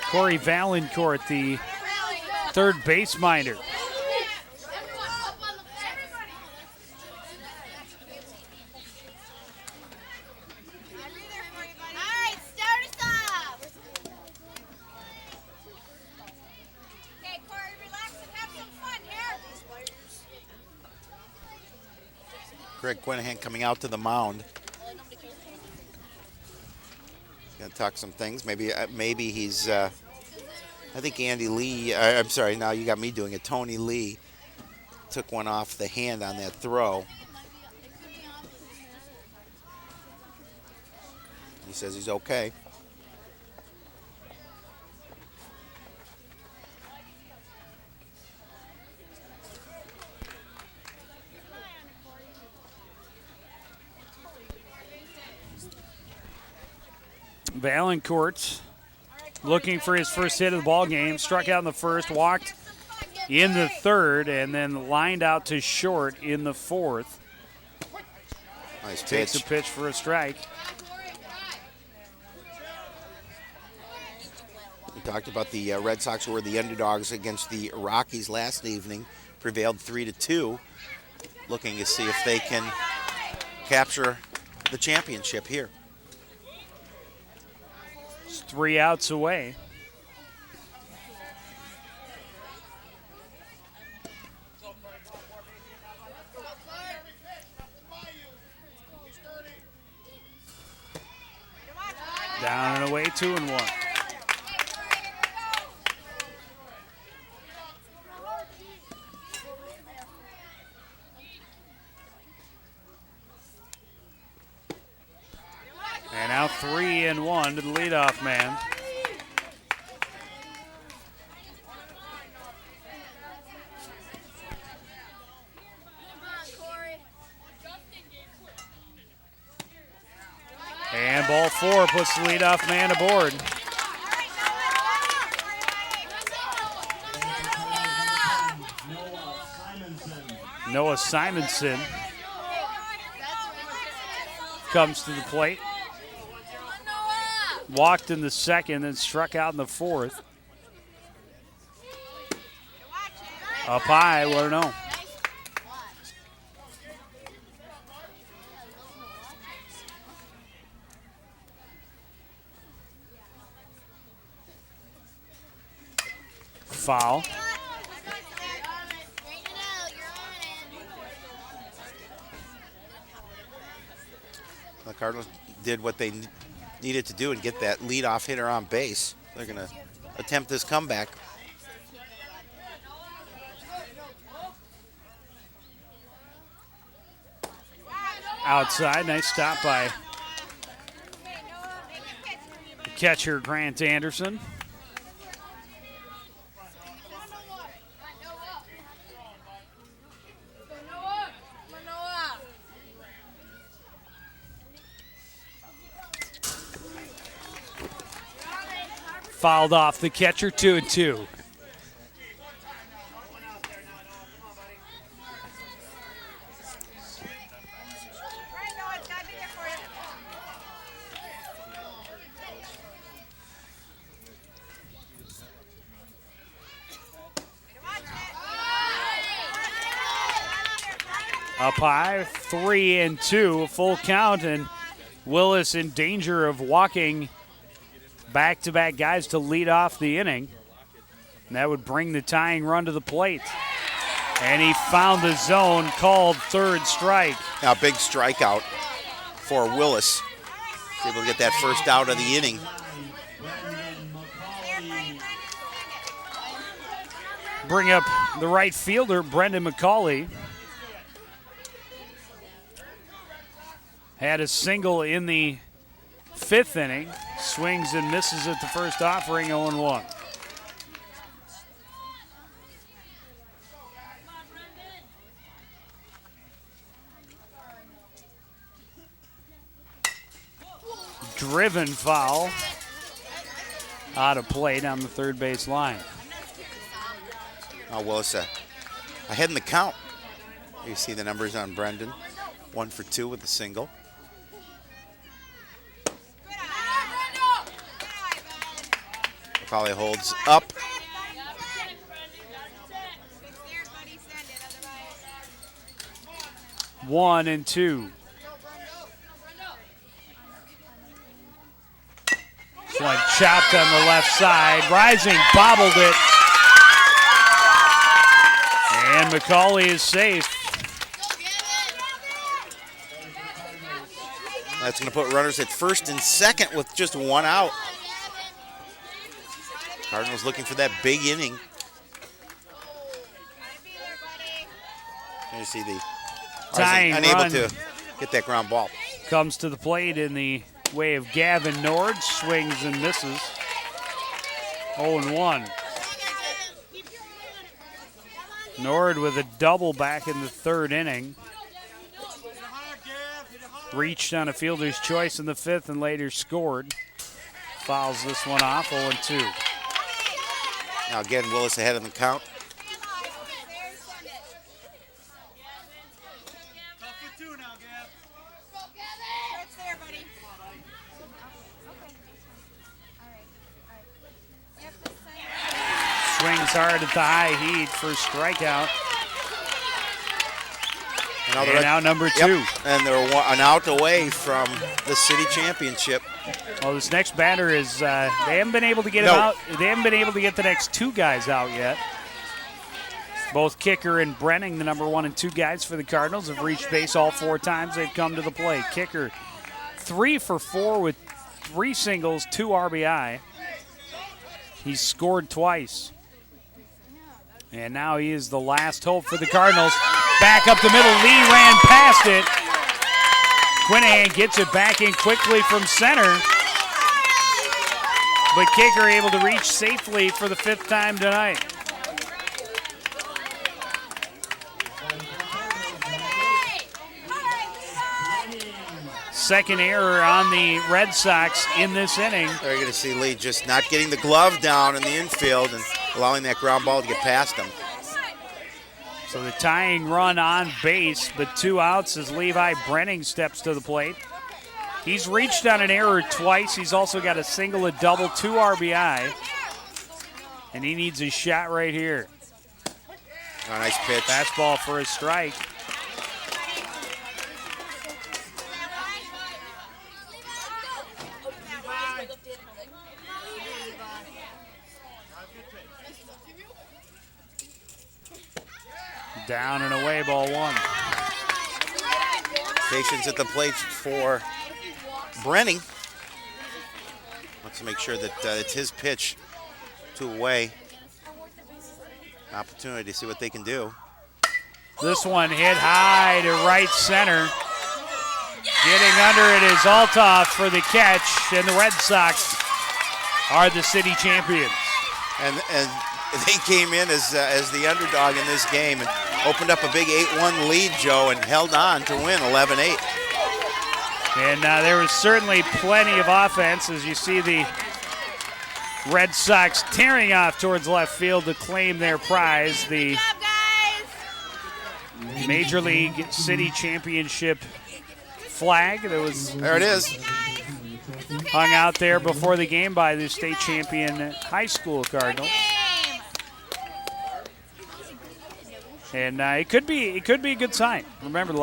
Corey Valancourt, the third base minder. Greg Quinahan coming out to the mound. Gonna talk some things. Maybe he's. I think Andy Lee. I'm sorry. Now you got me doing it. Tony Lee took one off the hand on that throw. He says he's okay. Valancourt looking for his first hit of the ball game. Struck out in the first, walked in the third, and then lined out to short in the fourth. Nice pitch. Takes a pitch for a strike. We talked about the Red Sox, who were the underdogs against the Rockies last evening. Prevailed 3-2. Looking to see if they can capture the championship here. 3 outs away. Down and away, 2-1. And now 3-1 to the leadoff man. And ball 4 puts the leadoff man aboard. Noah Simonson comes to the plate. Walked in the second and struck out in the fourth. Up high, well, no. Foul. The Cardinals did what they needed to do and get that leadoff hitter on base. They're going to attempt this comeback. Outside, nice stop by catcher Grant Anderson. Fouled off the catcher, 2-2. Up high, 3-2, a full count, and Willis in danger of walking back-to-back guys to lead off the inning. And that would bring the tying run to the plate. And he found the zone, called third strike. Now, big strikeout for Willis. Able to get that first out of the inning. Bring up the right fielder, Brendan McCauley. Had a single in the 5th inning. Swings and misses at the first offering, 0-1. Driven foul. Out of play down the third base line. Oh, Willis ahead in the count. You see the numbers on Brendan. 1 for 2 with a single. Probably holds up. One and two. This one chopped on the left side. Rising bobbled it. And McCauley is safe. That's going to put runners at first and second with just 1 out. Cardinals looking for that big inning. You see the tying unable run to get that ground ball. Comes to the plate in the way of Gavin Nord. Swings and misses. 0-1. Nord with a double back in the 3rd inning. Reached on a fielder's choice in the 5th and later scored. Fouls this one off, 0-2. Now again, Willis ahead in the count. Swings hard at the high heat for strikeout. And now number 2. Yep. And they're an out away from the city championship. Well, this next batter is they haven't been able to get him out. They haven't been able to get the next 2 guys out yet. Both Kicker and Brenning, the number 1 and 2 guys for the Cardinals, have reached base all 4 times they've come to the plate. Kicker 3 for 4 with 3 singles, 2 RBI. He's scored twice. And now he is the last hope for the Cardinals. Back up the middle, Lee ran past it. Quinahan gets it back in quickly from center. But Kicker able to reach safely for the 5th time tonight. Second error on the Red Sox in this inning. They're going to see Lee just not getting the glove down in the infield and allowing that ground ball to get past him. So the tying run on base, but 2 outs as Levi Brenning steps to the plate. He's reached on an error twice. He's also got a single, a double, 2 RBI. And he needs a shot right here. Oh, nice pitch. Fastball for a strike. Down and away, ball 1. Patience at the plate for Brenning. Wants to make sure that it's his pitch 2 away. Opportunity to see what they can do. This one hit high to right center. Getting under it is Althoff for the catch, and the Red Sox are the city champions. And they came in as the underdog in this game and opened up a big 8-1 lead, Joe, and held on to win 11-8. And there was certainly plenty of offense as you see the Red Sox tearing off towards left field to claim their prize, the Major League City Championship flag that was there it is, hung out there before the game by the state champion high school Cardinals. And it could be a good sign. Remember,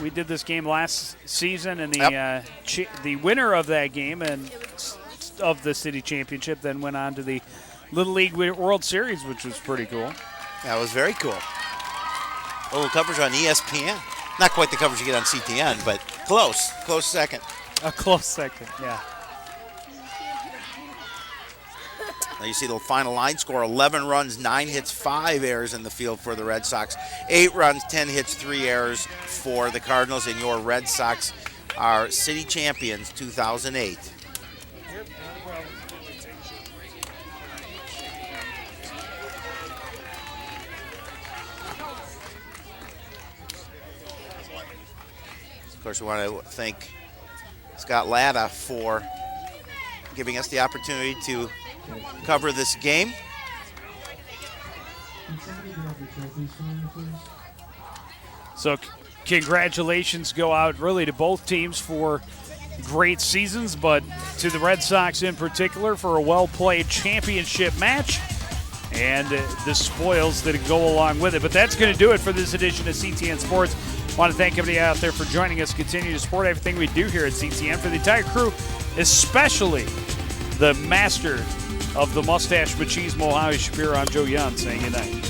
we did this game last season, and the winner of that game and of the city championship then went on to the Little League World Series, which was pretty cool. That was very cool. A little coverage on ESPN. Not quite the coverage you get on CTN, but close second. A close second, yeah. Now you see the final line score, 11 runs, 9 hits, 5 errors in the field for the Red Sox. 8 runs, 10 hits, 3 errors for the Cardinals, and your Red Sox are city champions 2008. Of course, we want to thank Scott Latta for giving us the opportunity to cover this game. So congratulations go out really to both teams for great seasons, but to the Red Sox in particular for a well-played championship match and the spoils that go along with it. But that's going to do it for this edition of CTN Sports. I want to thank everybody out there for joining us. Continue to support everything we do here at CTN. For the entire crew, especially the master of the mustache machismo, Howie Shapiro, I'm Joe Young saying good night.